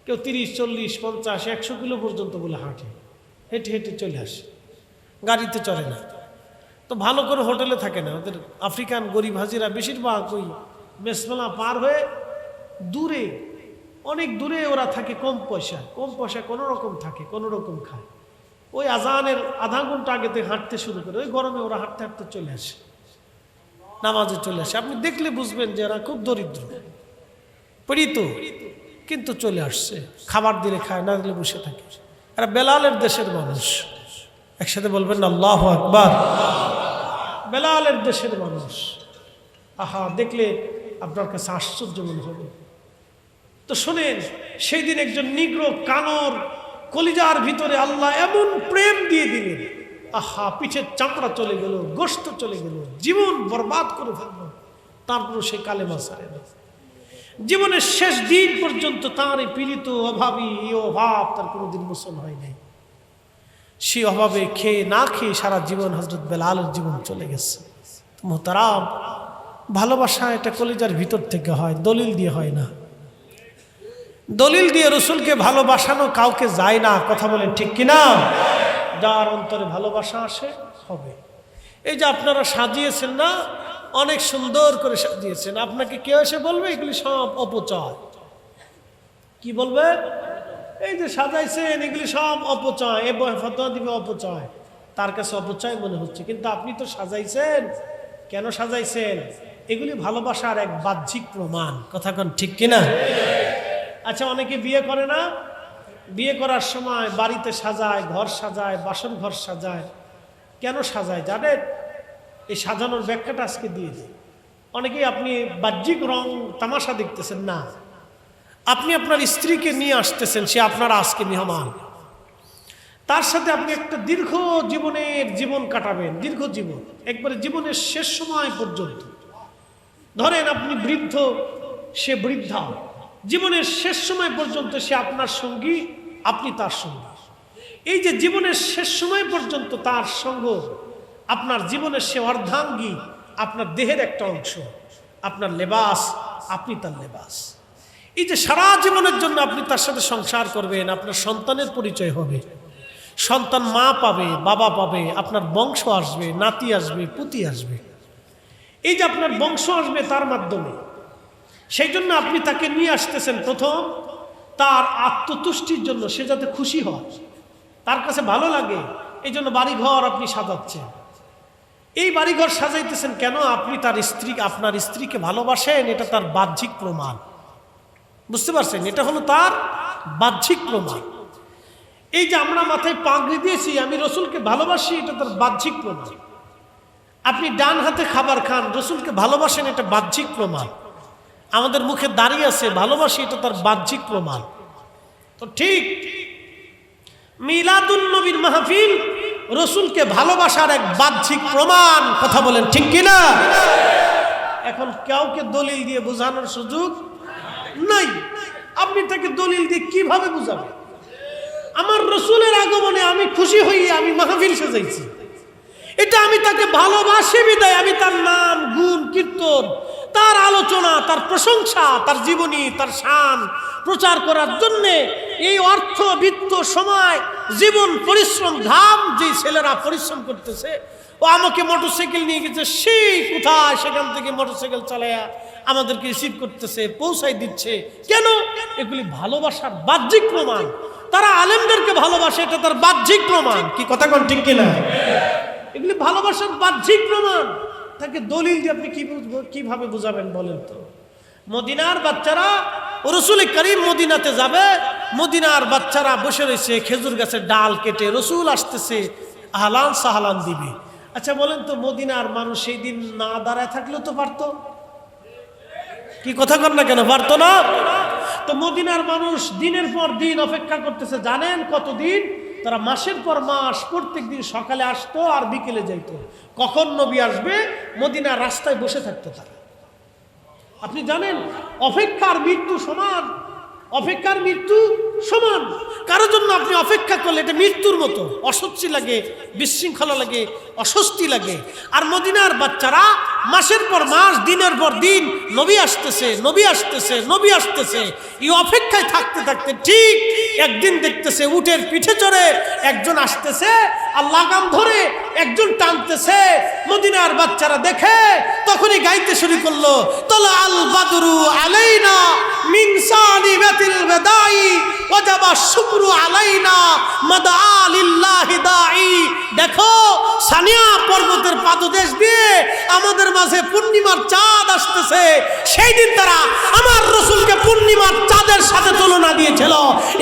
S1: কেউ 30, 40, 50, 100 কিলো পর্যন্ত বলে হাঁটে, হেঁটে হেঁটে চলে আসে, গাড়িতে চড়ে না। তো ভালো করে হোটেলে থাকে না, ওদের আফ্রিকান গরিব হাজিরা বেশিরভাগ ওই মেসমেলা পার হয়ে দূরে, অনেক দূরে ওরা থাকে, কম পয়সা কোনো রকম থাকে, কোনো রকম খায়। ওই আজানের আধা ঘন্টা আগে থেকে হাঁটতে শুরু করে, ওই গরমে ওরা হাঁটতে হাঁটতে চলে আসে, নামাজে চলে আসে। আপনি দেখলে বুঝবেন যে এরা খুব দরিদ্র, পীড়িত, কিন্তু চলে আসছে। খাবার দিলে খায়, না দিলে বসে থাকে। এরা বেলালের দেশের মানুষ, একসাথে বলবেন আল্লাহু আকবার। বেলালের দেশের মানুষ, আহা দেখলে আপনার কাছে আশ্চর্য মনে হবে। তো শোনেন, সেই দিন একজন নিগ্রো কানর কলিজার ভিতরে আল্লাহ এমন প্রেম দিয়ে দিলেন, আহা পিঠের চামড়া চলে গেল, গোশত চলে গেল, জীবন বরবাদ করে ফেলল, তারপরে সে কালেমা ছাড়ে না। জীবনের শেষ দিন পর্যন্ত তার এই পীড়িত অভাবী, এই অভাব তার কোনোদিন মোচন হয় নাই। সে অভাবে খেয়ে না খেয়ে সারা জীবন হযরত বেলালের জীবন চলে গেছে। মুহতারাম, ভালোবাসা এটা কলিজার ভিতর থেকে হয়, দলিল দিয়ে হয় না। দলিল দিয়ে রসুলকে ভালোবাসানো কাউকে যায় না, কথা বলেন ঠিক কিনা? যার অন্তরে ভালোবাসা আসে হবে। এই যে আপনারা সাজিয়েছেন না, অনেক সুন্দর করে সাজিয়েছেন, আপনাকে কেউ এসে বলবে এগুলি সব অপচয়? কি বলবে? এই যে সাজাইছেন এগুলি সব অপচয়, এ ফতোয়া দিবে অপচয়, তার কাছে অপচয় মনে হচ্ছে, কিন্তু আপনি তো সাজাইছেন। কেন সাজাইছেন? এগুলি ভালোবাসার এক বাহ্যিক প্রমাণ, কথা কোন ঠিক কিনা? আচ্ছা, অনেকে বিয়ে করে না, বিয়ে করার সময় বাড়িতে সাজায়, ঘর সাজায়, বাসন ঘর সাজায়। কেন সাজায় জানেন? এই সাজানোর ব্যাখ্যাটা আজকে দিয়ে দিই। অনেকেই আপনি বাহ্যিক রং তামাশা দেখতেছেন না, আপনি আপনার স্ত্রীকে নিয়ে আসতেছেন, সে আপনার আজকে মেহমান, তার সাথে আপনি একটা দীর্ঘ জীবন কাটাবেন, দীর্ঘ জীবন, একবারে জীবনের শেষ সময় পর্যন্ত। ধরেন আপনি বৃদ্ধ, সে বৃদ্ধা, জীবনের শেষ সময় পর্যন্ত সে আপনার সঙ্গী, আপনি তার সঙ্গী। এই যে জীবনের শেষ সময় পর্যন্ত তার সঙ্গ, আপনার জীবনের সে অর্ধাঙ্গী, আপনার দেহের একটা অংশ, আপনার লেবাস, আপনি তার লেবাস। এই যে সারা জীবনের জন্য আপনি তার সাথে সংসার করবেন, আপনার সন্তানের পরিচয় হবে, সন্তান মা পাবে, বাবা পাবে, আপনার বংশ আসবে, নাতি আসবে, পুতি আসবে। এই যে আপনার বংশ আসবে তার মাধ্যমে, সেই জন্য আপনি তাকে নিয়ে আসতেছেন প্রথম তার আত্মতুষ্টির জন্য, সে যাতে খুশি হয়, তার কাছে ভালো লাগে, এই জন্য বাড়িঘর আপনি সাজাচ্ছেন। এই বাড়িঘর সাজাইতেছেন কেন? আপনি তার স্ত্রী, আপনার স্ত্রীকে ভালোবাসেন, এটা তার বাহ্যিক প্রমাণ। বুঝতে পারছেন? এটা হলো তার বাহ্যিক প্রমাণ। এই যে আমরা মাথায় পাগড়ি দিয়েছি, আমি রসুলকে ভালোবাসি, এটা তার বাহ্যিক প্রমাণ। আপনি ডান হাতে খাবার খান, রসুলকে ভালোবাসেন, এটা বাহ্যিক প্রমাণ। আমাদের মুখে দাঁড়িয়ে আছে, ভালোবাসি, এটা তার বাহ্যিক প্রমাণ। তো ঠিক মিলাদুন নবীর মাহফিল রসুলকে ভালোবাসার এক বাহ্যিক প্রমাণ, কথা বলেন ঠিক কিনা? এখন কাউকে দলিল দিয়ে বোঝানোর সুযোগ নাই। আপনি তাকে দলিল দিয়ে কিভাবে বুঝাবেন? আমার রসুলের আগমনে আমি খুশি হইয়া আমি মাহফিল সাজাইছি, এটা আমি তাকে ভালোবাসি বিদায় আমি তার নাম, গুণ, কীর্তন, তার আলোচনা, তার প্রশংসা, তার জীবনী, তার শান প্রচার করার জন্যে এই অর্থ, বিত্ত, সময়, জীবন, পরিশ্রম, ঘাম যে ছেলেরা পরিশ্রম করতেছে, ও আমাকে মোটরসাইকেল নিয়ে গেছে, সেই কোথায় সেখান থেকে মোটরসাইকেল চালায়া আমাদেরকে রিসিভ করতেছে, পৌঁছাই দিচ্ছে। কেন? এগুলি ভালোবাসার বাহ্যিক প্রমাণ। তারা আলেমদেরকে ভালোবাসে, এটা তার বাহ্যিক প্রমাণ। কি কথা কোন ঠিক কিনা? এগুলি ভালোবাসার বাহ্যিক প্রমাণ। তাকে দলিল দিয়ে আপনি কিভাবে বুঝাবেন বলেন তো? মদিনার বাচ্চারা, রসুল করিম মদিনাতে যাবে, মদিনার বাচ্চারা বসে রয়েছে খেজুর গাছের ডাল কেটে, রসুল আসতেছে, আহলান সাহলান দিবে। আচ্ছা বলেন তো, মদিনার মানুষ সেই দিন না দাঁড়ায় থাকলেও তো পারতো? কি কথা কর না কেন? পারতো না? তো মদিনার মানুষ দিনের পর দিন অপেক্ষা করতেছে। জানেন কতদিন? তারা মাসের পর মাস প্রত্যেক দিন সকালে আসতো আর বিকেলে যাইতো। কখন নবী আসবে মদিনার রাস্তায় বসে থাকতো তারা। আপনি জানেন অপেক্ষার মৃত্যু সমান, অপেক্ষার মৃত্যু সমান। কারোর জন্য আপনি অপেক্ষা করলে এটা মৃত্যুর মতো, অস্বস্তি লাগে, বিশৃঙ্খলা লাগে, অস্বস্তি লাগে। আর মদিনার বাচ্চারা মাসের পর মাস, দিনের পর দিন নবী আসতেছে, নবী আসতেছে, নবী আসতেছে, এই অপেক্ষায় থাকতে থাকতে ঠিক একদিন দেখতেছে উটের পিঠে চড়ে একজন আসতেছে, আর লাগাম ধরে একজন টানতেছে। মদিনার বাচ্চারা দেখে তখনই গাইতে শুরু করলো, তলা আল বাদরু আলাইনা মিন সানিবাতিল বিদাই ওয়াজাবা শুকরু আলাইনা মাদা লিল্লাহি দাঈ। দেখো সানিয়া পর্বতের পাদদেশ দিয়ে আমাদের মাঝে পূর্ণিমার চাঁদ আসতেছে। সেই দিন তারা আমার রসুলকে পূর্ণিমার চাঁদের সাথে তুলনা দিয়েছিল।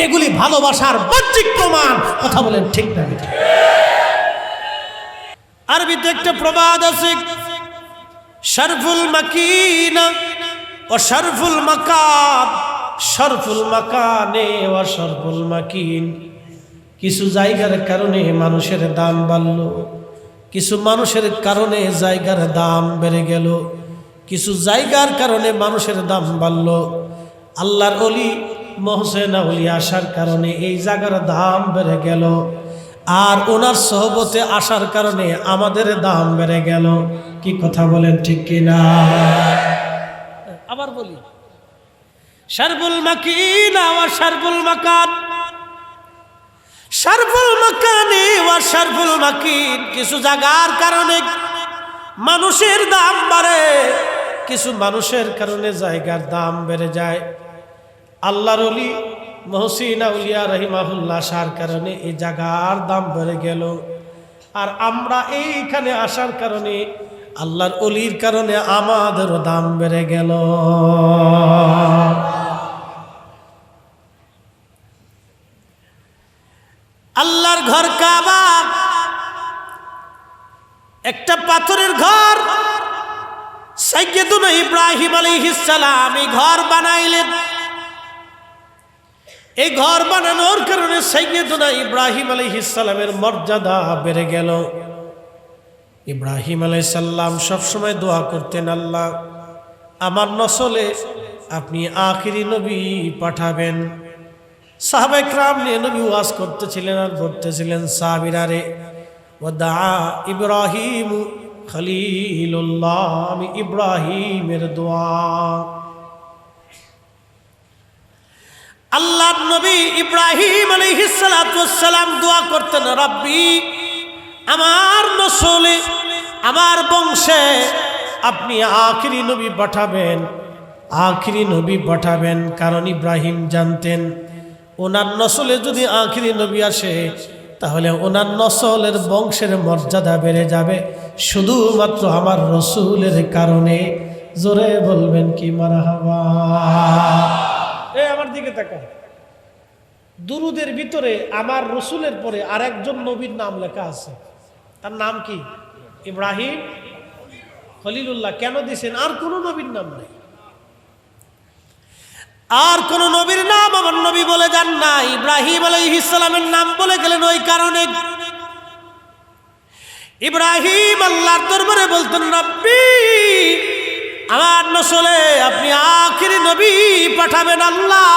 S1: এগুলি ভালোবাসার বাহ্যিক প্রমাণ। কথা বলেন ঠিক না? আরবিতে একটা প্রবাদ আছে, শরফুল মাকিনা ও শরফুল মাকান, শরফুল মাকানে ও শরফুল মাকিন। কিছু জায়গার কারণে মানুষের দাম বাড়ল, কিছু মানুষের কারণে জায়গার দাম বেড়ে গেল, কিছু জায়গার কারণে মানুষের দাম বাড়ল। আল্লাহর ওলি মহসেন আউলিয়া আসার কারণে এই জায়গার দাম বেড়ে গেল, আর ওনার সহবতে আসার কারণে আমাদের দাম বেড়ে গেল। কি কথা বলেন ঠিক কিনা? আবার বলি, শরফুল মাকিনা ওয়া শরফুল মাকান, শরফুল মাকানে ওয়া শরফুল মাকিন। কিছু জায়গার কারণে মানুষের দাম বাড়ে, কিছু মানুষের কারণে জায়গার দাম বেড়ে যায়। আল্লাহর ওলি মহসিন আউলিয়া রহিমাহুল্লাহ আসার কারণে এই জায়গার দাম বেড়ে গেল, আর আমরা এইখানে আসার কারণে আল্লাহর ওলির কারণে আমাদেরও দাম বেড়ে গেল। আল্লাহর ঘর কাবা একটা পাথরের ঘর। সাইয়্যিদুনা ইব্রাহিম আলাইহিস সালাম এই ঘর বানাইলেন। এই ঘর বানানোর কারণে সাইয়্যিদুনা ইব্রাহিম আলাইহিস সালামের মর্যাদা বেড়ে গেল। ইব্রাহিম আলাইহিস সালাম সবসময় দোয়া করতেন, আল্লাহ আমার নসলে আপনি আখিরি নবী পাঠাবেন। সাহাবায়ে কেরাম নিয়ে নবী ওয়াজ করতেছিলেন আর বলতেছিলেন, সাহাবীরারে ওয়াদা ইব্রাহিম খলিলুল্লাহ, আমি ইব্রাহিমের দোয়া। আল্লাহর নবী ইব্রাহিম আলাইহিস সালাতু ওয়াস সালাম দোয়া করতেন, রব্বি আমার নসলে, আমার বংশে আপনি আখিরি নবী পাঠাবেন, আখিরি নবী পাঠাবেন। কারণ ইব্রাহিম জানতেন ওনার নসলে যদি আখিরি নবী আসে তাহলে ওনার নসলের বংশের মর্যাদা বেড়ে যাবে শুধুমাত্র আমার রসুলের কারণে। জোরে বলবেন কি মারহাবা? আমার দিকে তাকান, দুরুদের ভিতরে আমার রসুলের পরে আরেকজন নবীর নাম লেখা আছে। তার নাম কি? ইব্রাহিম খলিলুল্লাহ। কেন দিয়েছেন? আর কোন নবীর নাম নেই, আর কোন নবীর নাম আমার নবী বলে যান না। ইব্রাহিম আলাইহিস সালামের নাম বলে গেলেন ওই কারণে। ইব্রাহিম আল্লাহর দরবারে বলতেন, রব্বি আমার নসলে আপনি আখিরি নবী পাঠাবেন, আল্লাহ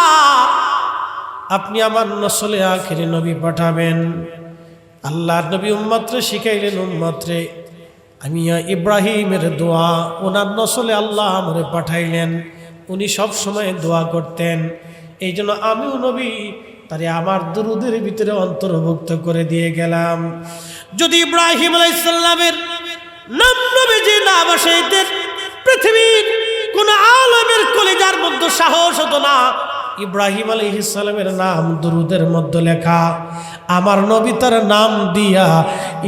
S1: আপনি আমার নসলে আখিরি নবী পাঠাবেন। আল্লাহর নবী উম্মতরে শিখাইলেন, উম্মতরে আমি ইব্রাহিমের দোয়া, ওনার নসলে আল্লাহ আমারে পাঠাইলেন। উনি সব সময় দোয়া করতেন, এই জন্য আমিও নবী তারে আমার দুরুদের ভিতরে অন্তর্ভুক্ত করে দিয়ে গেলাম। যদি ইব্রাহিম আলাইহিস সালামের নাম নবীজি না বসাইতেন, পৃথিবীর কোন আলেমের কলিজার মধ্যে সাহস হতো না ইব্রাহিম আলাইহিস সালামের নাম দুরুদের মধ্যে লেখা। আমার নবী তার নাম দিয়া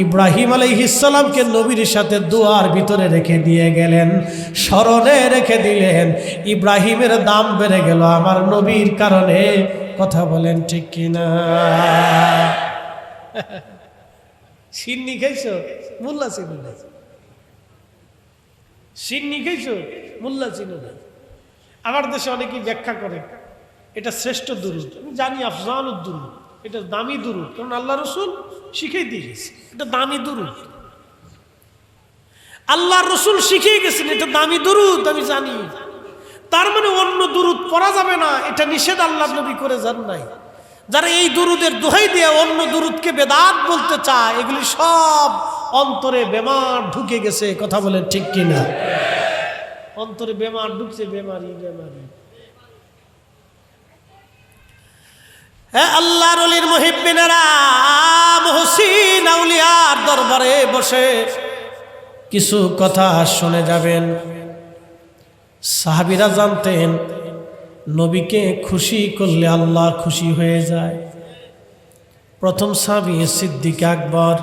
S1: ইব্রাহিম আলাইহিস সালামকে নবীর সাথে দোয়ার ভিতরে রেখে দিয়ে গেলেন, স্মরণে রেখে দিলেন। ইব্রাহিমের দাম বেড়ে গেল আমার নবীর কারণে। কথা বলেন ঠিক কিনা? সিন্নি খাইছো? মোল্লা চিনো না? সিন্নি খাইছো? মোল্লা চিনো না? আমার দেশে অনেকেই ব্যাখ্যা করে এটা শ্রেষ্ঠ দুরূদ। আমি জানি আফজালুদ দুরূদ, এটা দামি দুরূদ, কারণ আল্লাহ রসুল শিখিয়ে দিয়ে গেছে এটা দামি দুরূদ। আল্লাহ রসুল শিখিয়ে গেছেন এটা দামি দুরূদ, আমি জানি। তার মানে অন্য দুরূদ পড়া যাবে না, এটা নিষেধ আল্লাহ নবী করে যান নাই। যারা এই দুরূদের দোহাই দিয়ে অন্য দুরূদকে বেদাত বলতে চায়, এগুলি সব অন্তরে বেমার ঢুকে গেছে। কথা বলেন ঠিক কিনা? অন্তরে বেমার ঢুকছে, বেমারি বেমারি। হ্যাঁ, আল্লাহর ওলির মুহিব্বিনেরা মুহসিন আউলিয়ার দরবারে বসে কিছু কথা শুনে যাবেন। সাহাবীরা জানতেন নবীকে খুশি করলে আল্লাহ খুশি হয়ে যায়। প্রথম সাহাবী সিদ্দিক আকবর।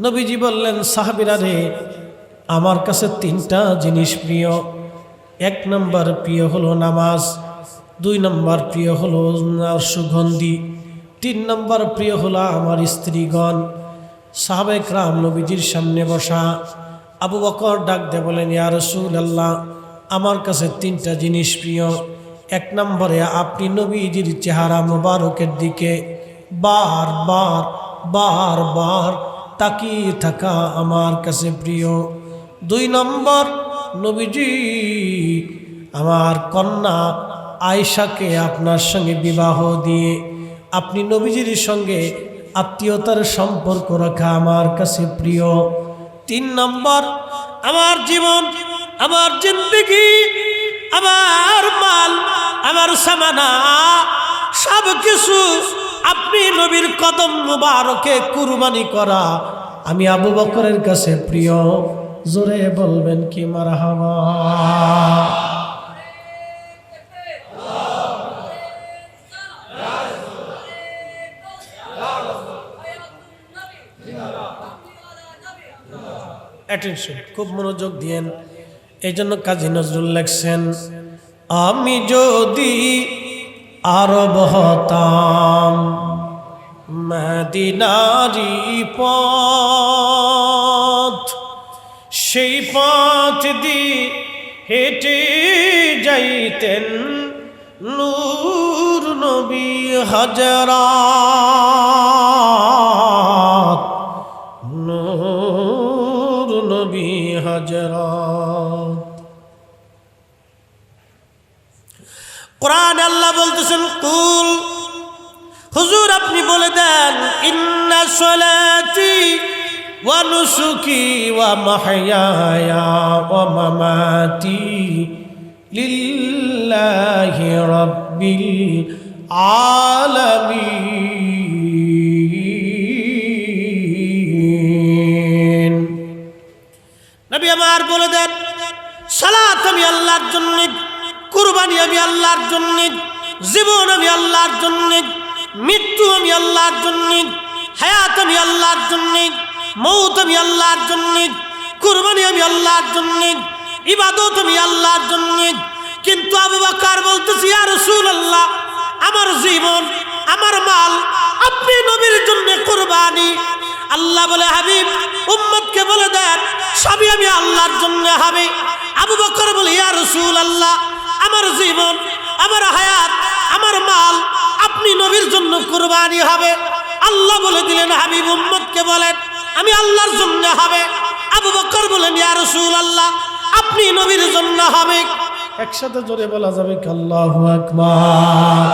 S1: নবীজি বললেন, সাহাবীরা রে, আমার কাছে তিনটা জিনিস প্রিয়। এক নম্বর প্রিয় হলো নামাজ, দুই নম্বর প্রিয় হলো সুগন্ধি, তিন নম্বর প্রিয় হলো আমার স্ত্রীগণ। সাহাবায়ে কেরাম নবীজির সামনে বসা। আবু বকর ডাক দিয়ে বলেন, ইয়া রাসূলুল্লাহ, আমার কাছে তিনটা জিনিস প্রিয়। এক নম্বরে আপনি নবীজির চেহারা মোবারকের দিকে বারবার বারবার তাকিয়ে থাকা আমার কাছে প্রিয়। দুই নম্বর, নবীজি আমার কন্যা আয়েশাকে আপনার সঙ্গে বিবাহ দিয়ে আপনি নবীজির সঙ্গে আত্মীয়তার সম্পর্ক রাখা আমার কাছে প্রিয়। তিন নম্বর, আমার জীবন, আমার জিন্দেগি, আমার মাল, আমার সামানা, সব কিছু আপনি নবীর কদম মুবারকে কুরবানি করা আমি আবু বকরের কাছে প্রিয়। জোরে বলবেন কি মারহাবা? অ্যাটেনশন, খুব মনোযোগ দিয়েন। এই জন্য কাজী নজরুল লেখছেন, আমি যদি আরব হতাম মদিনারি পথ, সেই পথ দিয়ে হেঁটে যাইতেন নূর নবী হযরত, নূর নবী হযরত। কোরআন আল্লাহ বলতেছেন, কুল, হুজুর আপনি বলে দেন, ইন্না সলাতি ওয়া নুসুকি ওয়া মাহইয়ায়া ওয়া মামাতি লিল্লাহি রাব্বিল আলামিন। নবী আমার বলে দেন, সালাত আমি আল্লাহর জন্য, কুরবানি আমি আল্লাহর জন্য, জীবন আমি আল্লাহর জন্য, মৃত্যু আমি আল্লাহর জন্য, হায়াত আমি আল্লাহর জন্য, মৌত আমি আল্লাহর জন্য, কুরবানি আমি আল্লাহর জন্য, ইবাদত আমি আল্লাহর জন্য। কিন্তু আবু বকর বলতেছে, ইয়া রাসূলুল্লাহ, আমার জীবন, আমার মাল আপনি নবীর জন্য কুরবানি। আল্লাহ বলে, হাবিব উম্মতকে বলে দেন, সবই আমি আল্লাহর জন্য হবে। আবু বকর বলে, ইয়া রাসূলুল্লাহ, আমার জীবন, আমার হায়াত, আমার মাল আপনি নবীর জন্য কুরবানি হবে। আল্লাহ বলে দিলেন, হাবিব উম্মতকে বলেন, আমি আল্লাহর জন্য হবে। আবু বকর বলেন, ইয়া রাসূলুল্লাহ, আপনি নবীর জন্য হবে। একসাথে জোরে বলা যাবে আল্লাহু আকবার।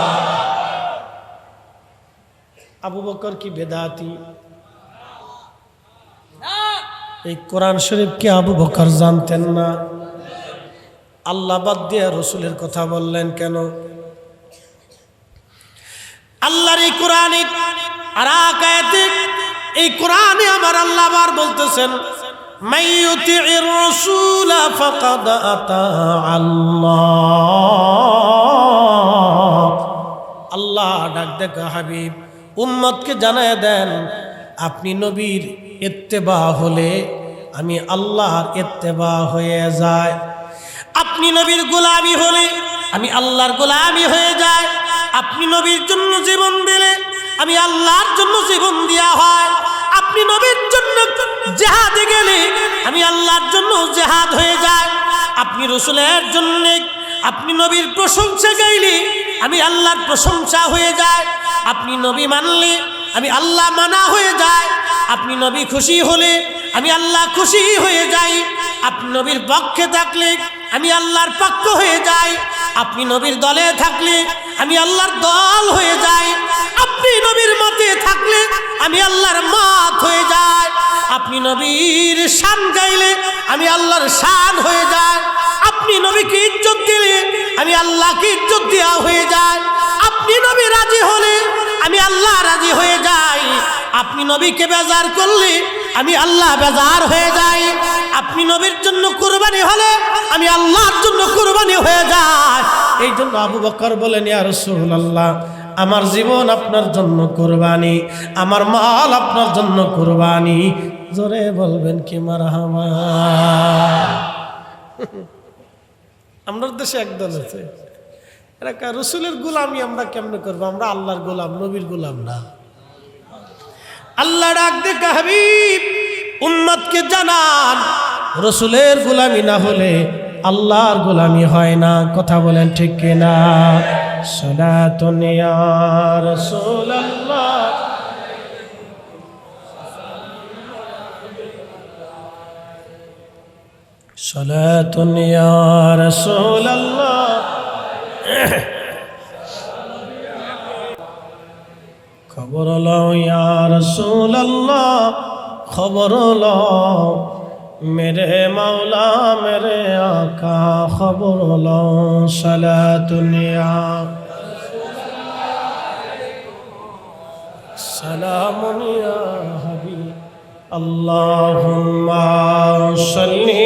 S1: আবু বকর কি বেদাতি? এই কোরআন শরীফ কি আবু বকর জানতেন না? আল্লাহ বাদ দিয়ে রসুলের কথা বললেন কেন? আল্লাহর এই কোরআনে আর আয়াতে, এই কোরআনে আমার আল্লাহ আবার বলতেছেন, মাইয়ুতির রাসূল ফাকাদ আতা আল্লাহ, ডাক দেখা হাবিব উম্মতকে জানায় দেন আপনি নবীর ইত্তেবা হলে আমি আল্লাহর ইত্তেবা হয়ে যায়। আপনি নবীর গোলামি হলে আমি আল্লাহর গোলামি হয়ে যায়। আপনি নবীর জন্য জীবন দিলে আমি আল্লাহর জন্য জীবন দেয়া হয়। আপনি নবীর জন্য জিহাদে গেলে আমি আল্লাহর জন্য জিহাদ হয়ে যায়। আপনি রাসূলের জন্য আপনি নবীর প্রশংসা গাইলে আমি আল্লাহর প্রশংসা হয়ে যায়। আপনি নবী মানলে আমি আল্লাহ মানা হয়ে যায়। আপনি নবী খুশি হলে আমি আল্লাহ খুশি হয়ে যাই। আপনি নবীর পক্ষে থাকলে আমি আল্লাহর পক্ষ হয়ে যাই। আপনি নবীর দলে থাকলে আমি আল্লাহর দল হয়ে যাই। আপনি নবীর মতে থাকলে আমি আল্লাহর মত হয়ে যাই। আপনি নবীর শান গাইলে আমি আল্লাহর শান হয়ে যাই। আপনি নবীকে ইজ্জত দিলে আমি আল্লাহকে ইজ্জত দেওয়া হয়ে যায়। আপনি নবী রাজি হলে আমি আল্লাহ রাজি হয়ে যাই। আপনি নবীকে বেজার করলে আমি আল্লাহ বেজার হয়ে যাই। আপনি নবীর জন্য কুরবানি হলে আমি আল্লাহর জন্য কুরবানি হয়ে যায়। এই জন্য আবু বকর বলেন ইয়া রাসূলুল্লাহ আমার জীবন আপনার জন্য কুরবানি, আমার মাল আপনার জন্য কুরবানি। জোরে বলবেন কি মারহাবা। আমাদের দেশে একদল আছে এরা রাসূলের গোলামি আমরা কেমনে করবো? আমরা আল্লাহর গোলাম, নবীর গোলাম না। আল্লাহ ডাক দে হাবিব উম্মতকে জানান রাসূলের গোলামি না হলে আল্লাহর গোলামি হয় না। কথা বলেন ঠিক কিনা? সালাতুন ইয়া রাসূলুল্লাহ সালাতুন ইয়া রাসূলুল্লাহ খবর লও ইয়া রাসূলুল্লাহ খবর লও মেরে মাওলা মেরে আকা খবর লও সালাতুন ইয়া সালামুন ইয়া হাবিব আল্লাহুম্মা সাল্লি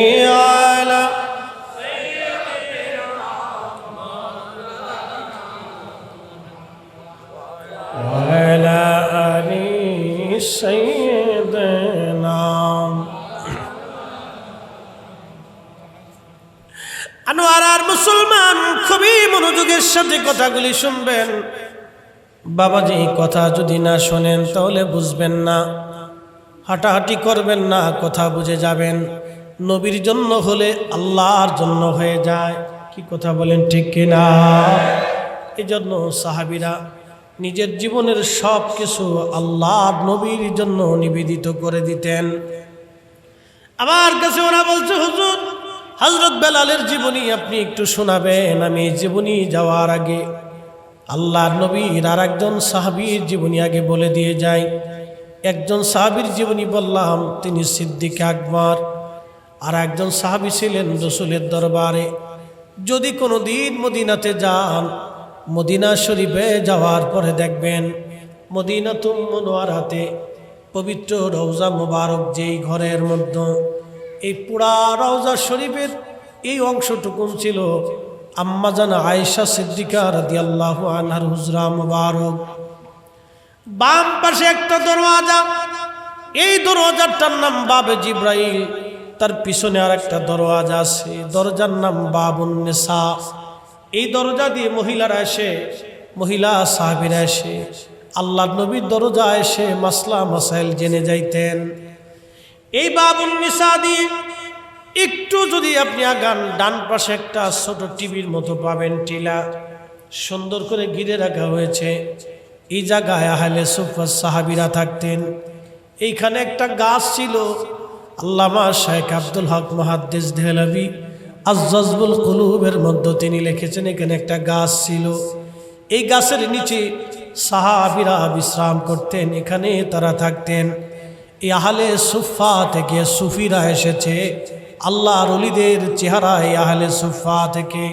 S1: আলা وعلى آل سيدنا আনোয়ার মুসলমান খুবই মনোযোগের সাথে কথাগুলি শুনবেন। বাবাজি কথা যদি না শোনেন তাহলে বুঝবেন না, হাঁটাহাঁটি করবেন না, কথা বুঝে যাবেন। নবীর জন্য হলে আল্লাহর জন্য হয়ে যায়। কি কথা বলেন ঠিক কিনা? এই জন্য সাহাবীরা নিজের জীবনের সব কিছু আল্লাহর নবীর জন্য নিবেদিত করে দিতেন। আমার কাছে ওরা বলছে হুজুর হযরত বেলালের জীবনী আপনি একটু শোনাবেন। আমি জীবনী যাওয়ার আগে আল্লাহর নবীর আর একজন সাহাবীর জীবনী আগে বলে দিয়ে যাই। একজন সাহাবীর জীবনী বললাম, তিনি সিদ্দিক আকবর। আর একজন সাহাবী ছিলেন রাসূলের দরবারে। যদি কোনো দিন মদিনাতে যান, মদিনা শরীফে যাওয়ার পরে দেখবেন মদিনাতুল মুনাওয়ারাতে পবিত্র রওজা মুবারক যেই ঘরের মধ্যে এই পুরা রওজা শরীফের এই অংশটুকুন ছিল আম্মাজান আয়েশা সিদ্দিকা রাদিয়াল্লাহু আনহার হুজরা মুবারক। বাম পাশে একটা দরওয়াজা, এই দরওয়াজাটার নাম বাবে জিব্রাইল। তার পিছনে আর একটা দরওয়াজা আছে, দরজার নাম বাবুন নিসা। এই দরজা দিয়ে মহিলারা এসে, মহিলা সাহাবীরা এসে আল্লাহর নবীর দরজা এসে মাসলা মাসাইল জেনে যাইতেন। এই বাবুন নিসা দিয়ে একটু যদি আপনি আগান, ডান পাশে একটা ছোট টিভির মতো পাবেন, টিলা সুন্দর করে ঘিরে রাখা হয়েছে। এই জায়গায় আহলে সুফফার সাহাবীরা থাকতেন। এইখানে একটা গাছ ছিল, আল্লামা শাইখ আব্দুল হক মুহাদ্দিস দেহলভী আজ-জাযবুল কুলুবের মধ্যে তিনি লিখেছেন এখানে একটা গাছ ছিল। এই গাছের নিচে সাহাবীরা বিশ্রাম করতেন, এখানে তারা থাকতেন। এই আহলে সুফফা থেকে সুফিরা এসেছে, আল্লাহর ওলিদের চেহারা এই আহলে সুফফা থেকে।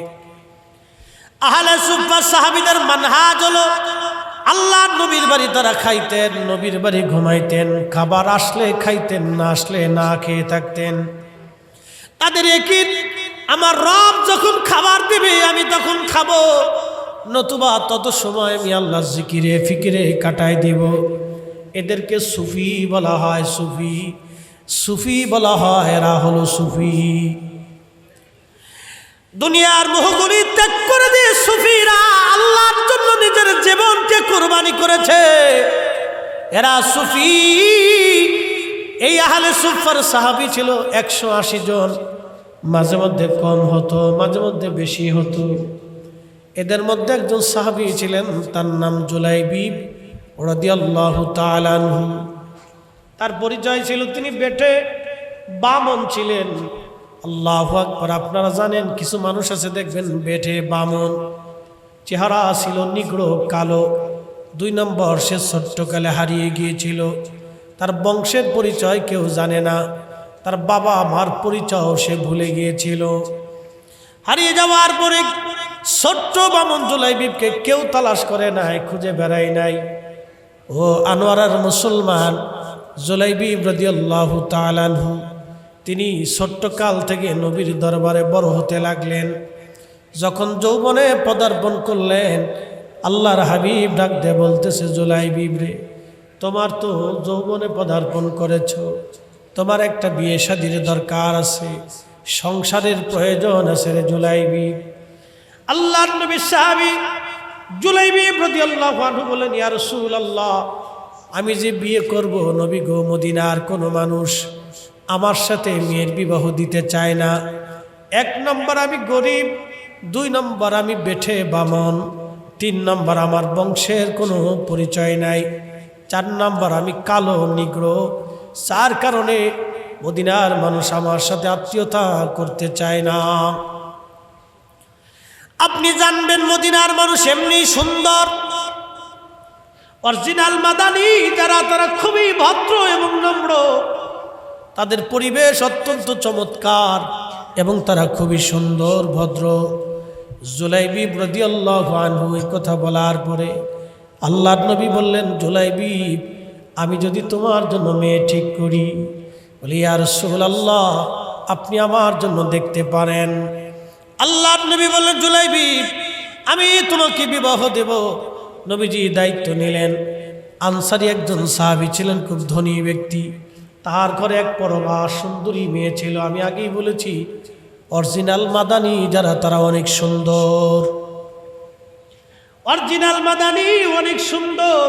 S1: আহলে সুফফা সাহাবীদের মানহাজ হলো আল্লাহর নবীর বাড়ি তারা খাইতেন, নবীর বাড়ি ঘুমাইতেন, খাবার আসলে খাইতেন, না আসলে না খেয়ে থাকতেন। তাদের একই আমার রব যখন খাবার দিবে আমি তখন খাবো, নতুবা তত সময় আমি আল্লাহ জিকিরে ফিকিরে কাটাই দিব। এদেরকে সুফি বলা হয়, সুফি সুফি বলা হয়, এরা হলো সুফি। দুনিয়ার মোহগুলি ত্যাগ করে দিয়ে সুফিরা আল্লাহর জন্য নিজের জীবনকে কুরবানি করেছে, এরা সুফি। এই আহলে সুফার সাহাবী ছিল 180 জন, মাঝে মধ্যে কম হতো, মাঝে মধ্যে বেশি হতো। এদের মধ্যে একজন সাহাবী ছিলেন, তার নাম জুলাইবিব রাদিয়াল্লাহু তাআলা আনহু। তার পরিচয় ছিল তিনি বেটে বামন ছিলেন। আল্লাহু আকবার। আপনারা জানেন কিছু মানুষ আছে দেখবেন বেটে বামন, চেহারা ছিল নিগ্রো কালো। 2 নম্বর সে ছোট্টকালে হারিয়ে গিয়েছিল, তার বংশের পরিচয় কেউ জানে না, তার বাবা মার পরিচয় সে ভুলে গিয়েছিল। হারিয়ে যাওয়ার পরে ছোট্ট বামন জুলাইবিবকে কেউ তালাশ করে নাই, খুঁজে বেড়ায় নাই। ও আনোয়ারার মুসলমান জুলাইবিব রাদিয়াল্লাহু তাআলা আনহু, তিনি ছোট্টকাল থেকে নবীর দরবারে বড় হতে লাগলেন। যখন যৌবনে পদার্পণ করলেন, আল্লাহর হাবিব ডাক দিয়ে বলতেছে, জুলাইবিব রে, তোমার তো যৌবনে পদার্পণ করেছ, তোমার একটা বিয়ে শাদীর দরকার আছে, সংসারের প্রয়োজন আছে রে জুলাইবিব। আল্লাহর নবী সাহাবী জুলাইবিব রাদিয়াল্লাহু আনহু বলেন, ইয়া রাসূলুল্লাহ, আমি যে বিয়ে করব, নবী গো, মদিনার কোনো মানুষ আমার সাথে মেয়ের বিবাহ দিতে চায় না। 1 নম্বর আমি গরিব, 2 নম্বর আমি বেঠে বামন, 3 নম্বর আমার বংশের কোনো পরিচয় নাই, 4 নম্বর আমি কালো নিগ্রো। 4 কারণে মদিনার মানুষ আমার সাথে আত্মীয়তা করতে চায় না। আপনি জানবেন মদিনার মানুষ এমনি সুন্দর, অরিজিনাল মাদানী যারা, তারা খুবই ভদ্র এবং নম্র, তাদের পরিবেশ অত্যন্ত চমৎকার এবং তারা খুবই সুন্দর ভদ্র। জুলাইবিব রাদিয়াল্লাহু আনহু এই কথা বলার পরে আল্লাহর নবী বললেন, জুলাইবিব, আমি যদি তোমার জন্য মেয়ে ঠিক করি, বলি ইয়া রাসূলুল্লাহ, আপনি আমার জন্য দেখতে পারেন। আল্লাহর নবী বললেন, জুলাইবিব, আমি তোমাকে বিবাহ দেব। নবীজি দায়িত্ব নিলেন। আনসারী একজন সাহাবী ছিলেন, খুব ধনী ব্যক্তি, তার ঘরে এক পরমা সুন্দরী মেয়ে ছিল। আমি আগেই বলেছি, অরিজিনাল মাদানী যারা, তারা অনেক সুন্দর, অরিজিনাল মাদানী অনেক সুন্দর,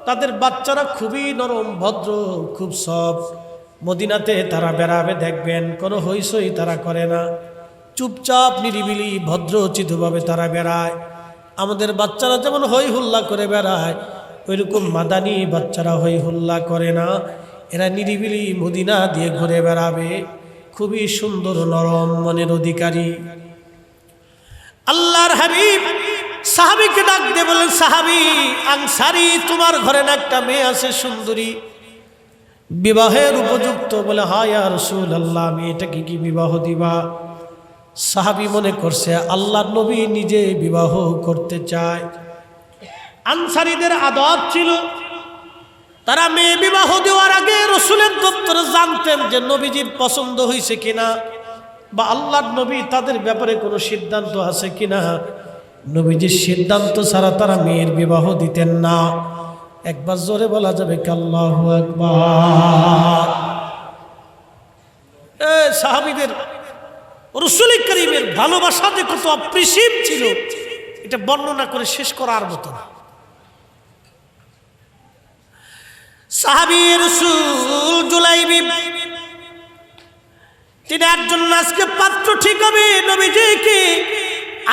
S1: তাদের বাচ্চারা খুবই নরম ভদ্র, খুব সফট। মদিনাতে তারা বেড়াবে দেখবেন, কোনো হইসই তারা করে না, চুপচাপ নিরিবিলি ভদ্রচিতভাবে তারা বেড়ায়। আমাদের বাচ্চারা যেমন হই হুল্লা করে বেড়ায়, ওইরকম মাদানী বাচ্চারা হই হুল্লা করে না, এরা নিরিবিলি মদিনা দিয়ে ঘুরে বেড়াবে, খুবই সুন্দর নরম মনের অধিকারী। আল্লাহর হাবিব সাহাবীকে ডাক দিয়ে বলেন, সাহাবী আনসারী, তোমার ঘরে না একটা মেয়ে আছে সুন্দরী, বিবাহের উপযুক্ত? বলে, হ্যাঁ ইয়া রাসূলুল্লাহ, মেয়েটাকে কি বিবাহ দিবা? সাহাবী মনে করছে আল্লাহর নবী নিজে বিবাহ করতে চায়। আনসারীদের আদব ছিল, তারা মেয়ে বিবাহ দেওয়ার আগে রসুলের দপ্তরে জানতেন যে নবীজির পছন্দ হয়েছে কিনা, বা আল্লাহর নবী তাদের ব্যাপারে কোনো সিদ্ধান্ত আছে কিনা। নবীজির সিদ্ধান্ত ছাড়া তারা মেয়ের বিবাহ দিতেন না। একবার জোরে বলা যাবে কি আল্লাহু আকবার? সাহাবীদের রসুল করিমের ভালোবাসা যে কত অপরিসীম ছিল, এটা বর্ণনা করে শেষ করার মতো না। সাহাবী রাসূল জুলাইবিব, তিনি একজন আজকে পাত্র ঠিক হবে নবীজিকে।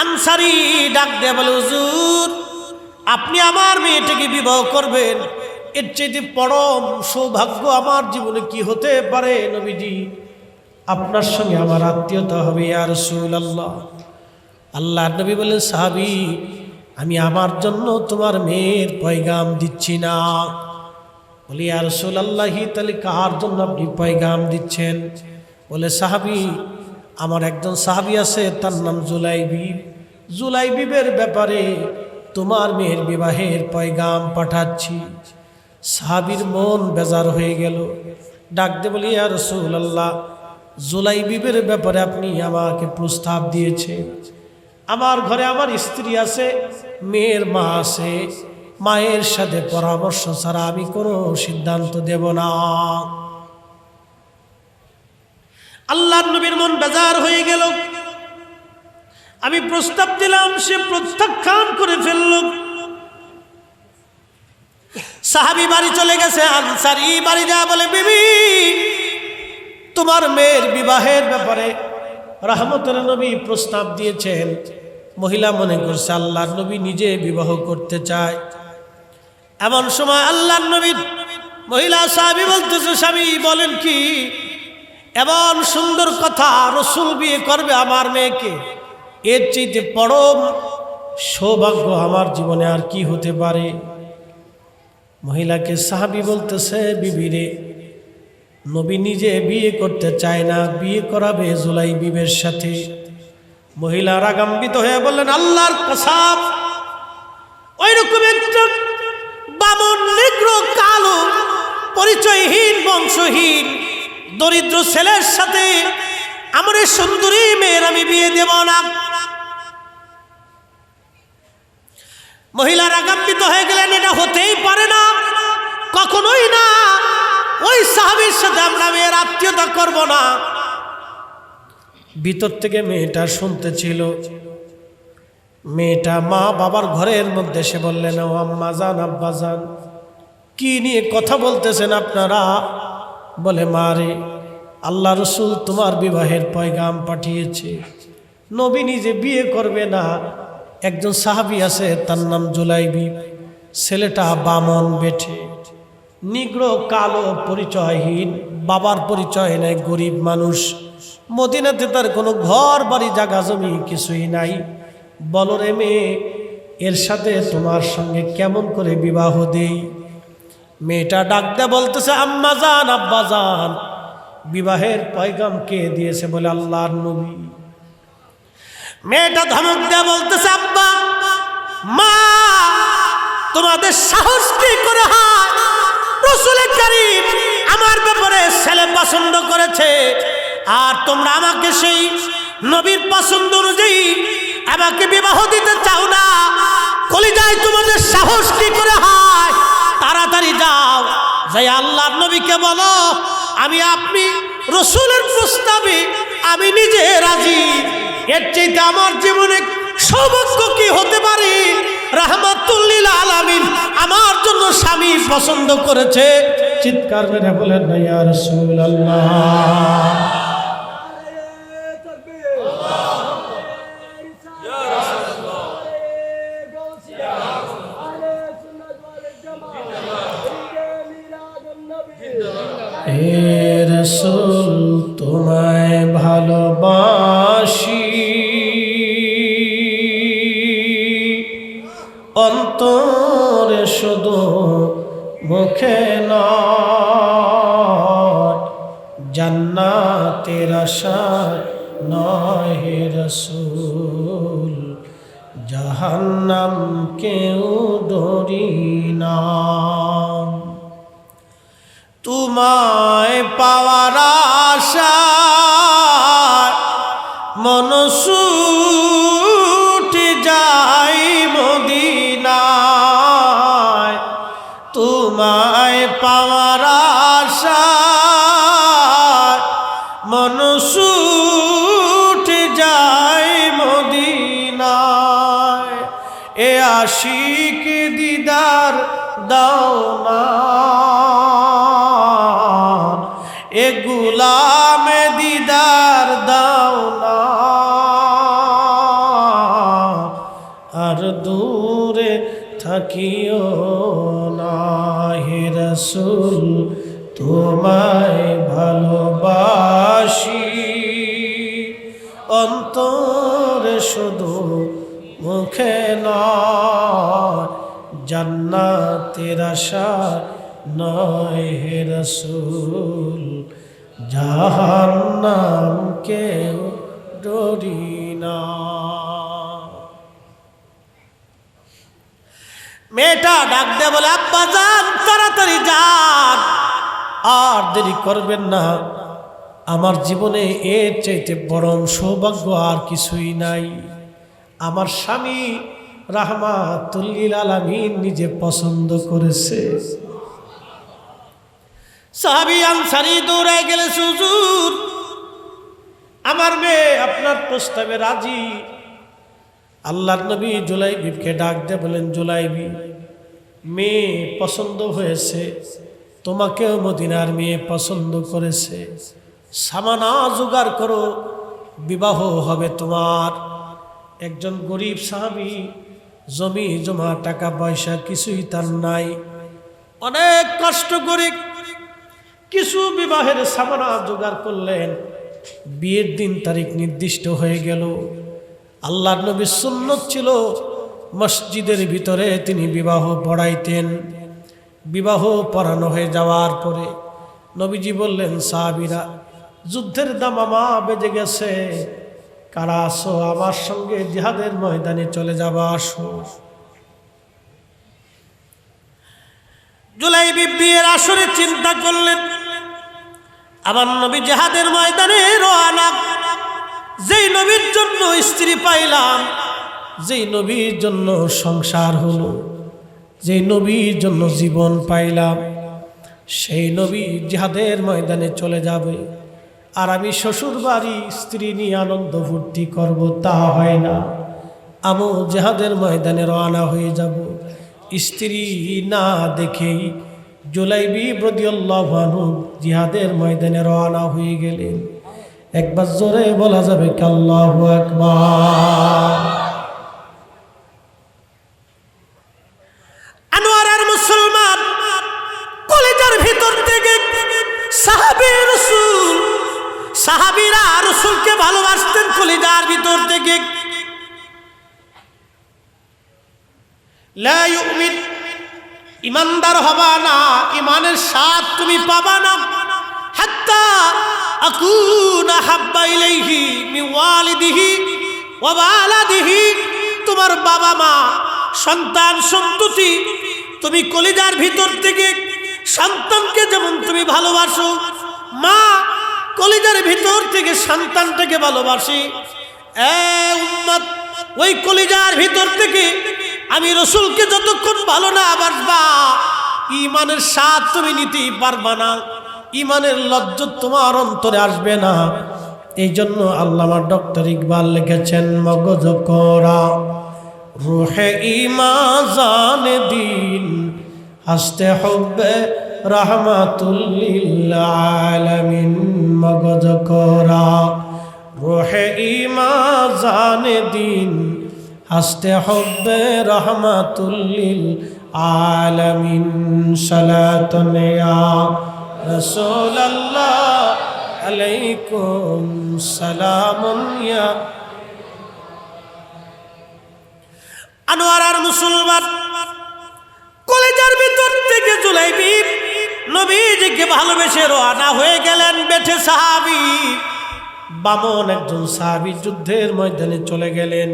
S1: আনসারী ডাক দেয়া বলে, হুজুর, আপনি আমার মেয়েটাকে বিবাহ করবেন, এর চাইতে পরম সৌভাগ্য আমার জীবনে কি হতে পারে? নবীজি, আপনার সঙ্গে আমার আত্মীয়তা হবে ইয়া রাসূলুল্লাহ। আল্লাহর নবী বলেন, সাহাবী, আমি আমার জন্য তোমার মেয়ের পয়গাম দিচ্ছি না। বলি, ইয়া রাসূলুল্লাহ, তাহলে কার জন্য আপনি পয়গাম দিচ্ছেন? বলে, সাহাবী, আমার একজন সাহাবী আছে, তার নাম জুলাইবিব, জুলাইবিবের ব্যাপারে তোমার মেয়ের বিবাহের পয়গাম পাঠাচ্ছি। সাহাবীর মন বেজার হয়ে গেল, ডাক দে বলি, ইয়া রাসূলুল্লাহ, জুলাইবিবের ব্যাপারে আপনি আমাকে প্রস্তাব দিয়েছেন, আমার ঘরে আমার স্ত্রী আছে, মেয়ের মা আছে, মায়ের সাথে পরামর্শ ছাড়া আমি কোনো সিদ্ধান্ত দেব না। আল্লাহর নবীর মন বেজার হয়ে গেল। আমি প্রস্তাব দিলাম, সে প্রত্যাখ্যান করে ফেলল। সাহাবী বাড়ি চলে গেছে, আনসারী বাড়ি যা বলে, বিবি তোমার মেয়ের বিবাহের ব্যাপারে রাহমতের নবী প্রস্তাব দিয়েছেন। মহিলা মনে করছে আল্লাহর নবী নিজে বিবাহ করতে চায়। এমন সময় আল্লাহর নবীর মহিলা সাহাবী বলতেছে, স্বামী বলেন কি, এমন সুন্দর কথা, রসুল বিয়ে করবে আমার মেয়েকে, এর চাইতে পরম সৌভাগ্য আমার জীবনে আর কি হতে পারে। মহিলাকে সাহাবী বলতেছে, বিবিরে নবী নিজে বিয়ে করতে চায় না, বিয়ে করাবে জুলাইবিবের সাথে। মহিলা রাগান্বিত হয়ে বললেন, আল্লাহর কসম, ওইরকম একটা বামন, নিগ্র, কালো, পরিচয়হীন, বংশহীন, দরিদ্র ছেলের সাথে আমার এই সুন্দরী মেয়ের আমি বিয়ে দেব না। মহিলা রাগান্বিত হয়ে গেলেন, এটা হতেই পারে না, কখনোই না, ওই সাহাবীর সাথে আমরা মেয়ের আত্মীয়তা করব না। ভিতর থেকে মেয়েটা শুনতেছিল। মেয়েটা মা বাবার ঘরের মধ্যে এসে বললেন, ও আম্মা জান, আব্বা জান, কি নিয়ে কথা বলতেছেন আপনারা? বলে, মা রে, আল্লাহ রসুল তোমার বিবাহের পয়গাম পাঠিয়েছে, নবী নিজে বিয়ে করবে না। একজন সাহাবী আছে, তার নাম জুলাইবিব, ছেলেটা বামন বেঠে, নিগ্র, কালো, পরিচয়হীন, বাবার পরিচয় নাই, গরিব মানুষ, মদিনাতে তার কোনো ঘর বাড়ি জায়গা জমি কিছুই নাই। বলো রে মেয়ে, এর সাথে তোমার সঙ্গে কেমন করে বিবাহ দেই? মেয়েটা ডাক দেয়া বলতেছে, আম্মা জান, আব্বা জান, বিবাহের পয়গাম কে দিয়েছে? বলে, আল্লাহর নবী। মেয়েটা ধমক দেয়া বলতেছে, আব্বা, মা, তোমাদের সাহস কি করে হয়? রাসূল কারীম আমার ব্যাপারে ছেলে পছন্দ করেছে, আর তোমরা আমাকে সেই নবীর পছন্দ অনুযায়ী আমাকে বিবাহ দিতে চাও না। কলিজায় তোমাদের সাহস কি করে হয়? তাড়াতাড়ি যাও, যাই আল্লাহর নবীকে বলো আমি আপনি রাসূলের প্রস্তাবে আমি নিজে রাজি। এর চাইতে আমার জীবনে সৌভাগ্য কি হতে পারে? রাহমাতুল লিল আলামিন আমার জন্য স্বামী পছন্দ করেছে। চিৎকার করে বলেন, ইয়া রাসূলুল্লাহ। হে রাসূল তোমায় ভালোবাসি, অন্তরে শুধু মুখে নয়, জান্নাতের আশায় নয় হে রাসূল, জাহান্নাম কেউ ডরি না। তোমায় পাওয়ার আশায় মন ছুটে যাই মদিনায়, তোমায় পাওয়ার আশায় মন ছুটে যাই মদিনায়। এ আশিক দিদার দাও না, এ গুলাম দিদার দাও না, আর দূরে থাকিও না। হে রাসূল তোমায় ভালোবাসি, অন্তরে শুধু মুখে নয়, জান্নাতের আশা নয় হে রাসূল, জাহান্নাম কেউ ডরি না। মেয়েটা ডাক দে বলে, আব্বা যান, তাড়াতাড়ি যান, আর দেরি করবেন না, আমার জীবনে এর চাইতে বরং সৌভাগ্য আর কিছুই নাই। আমার স্বামী রাহমাতুল লিল আলামিন নিজে পছন্দ করেছে। সাহাবী আনসারী দৌড়ায় গেলে, হুজুর আমার মেয়ে আপনার প্রস্তাবে রাজি। আল্লাহর নবী জুলাইবিবকে ডাক দিয়ে বলেন, জুলাইবি মেয়ে পছন্দ হয়েছে, তোমাকেও মদিনার মেয়ে পছন্দ করেছে, সামানা জোগাড় করো, বিবাহ হবে তোমার। একজন গরিব সাহাবী, জমি জমা টাকা পয়সা কিছুই তার নাই, অনেক কষ্ট করে কিছু বিবাহের সামানা জোগাড় করলেন। বিয়ের দিন তারিখ নির্দিষ্ট হয়ে গেল। আল্লাহর নবীর সুন্নত ছিল মসজিদের ভিতরে তিনি বিবাহ পড়াইতেন। বিবাহ পড়ানো হয়ে যাওয়ার পরে নবীজি বললেন, সাহাবীরা যুদ্ধের দামামা বেজে গেছে, কারা আসো আমার সঙ্গে জিহাদের ময়দানে চলে যাবা, আসো। জুলাইবি বিয়ের আসরে চিন্তা করলেন, আমার নবী জিহাদের ময়দানে রওনা। যেই নবীর জন্য স্ত্রী পাইলাম, যেই নবীর জন্য সংসার হলো, যেই নবীর জন্য জীবন পাইলাম, সেই নবী জিহাদের ময়দানে চলে যাবে, আর আমি শ্বশুর বাড়ি স্ত্রী নিয়ে আনন্দ ফুর্তি করব, তা হয় না। আমি জিহাদের ময়দানে রওনা হয়ে যাব। স্ত্রী না দেখেই জুলাইবি রাদিয়াল্লাহু আনহু জিহাদের ময়দানে রওনা হয়ে গেলেন। একবার জোরে বলা যাবে কি আল্লাহু আকবার। আনোয়ারের মুসলমান কলেজের ভিতর থেকে সাহাবী রাসূল, সাহাবীরা রাসূলকে ভালোবাসতেন কলেজের ভিতর থেকে। লা ইউমিন, ইমানদার হবা না, ইমানের স্বাদ তুমি পাবা না, হাত্তা আকুনা হাব্বা ইলাইহি মিন ওয়ালিদিহি ওয়া ওয়ালাদিহি। তোমার বাবা মা, সন্তান সন্ততি, তুমি কলিজার ভিতর থেকে সন্তানকে যেমন তুমি ভালোবাসো, মা কলিজার ভিতর থেকে সন্তানটাকে ভালোবাসি। এ উম্মত, ওই কলিজার ভিতর থেকে আমি রাসূলকে যতক্ষণ ভালো না বাসবা, ঈমানের স্বাদ তুমি নিতেই পারবা না, ঈমানের লজ্জত তোমার অন্তরে আসবে না। এই জন্য আল্লামা ডক্টর ইকবাল লিখেছেন, মগজ করা রুহে ঈমান জানে দিন, হাসতে হুব্বে রাহমাতুল লিল আলামিন। মগজ করা রুহে ঈমান জানে দিন, হাসতে হুব্বে রাহমাতুল লিল আলামিন। সালাতুন ইয়া রাসূলুল্লাহ আলাইকুম সালামুন ইয়া। আনোয়ার আর মুসলমান কলেজের ভিতর থেকে জুলাইবি নবীজিকে ভালোবেসে রওনা হয়ে গেলেন। বেঠে সাহাবী বামন একজন সাহাবী যুদ্ধের ময়দানে চলে গেলেন।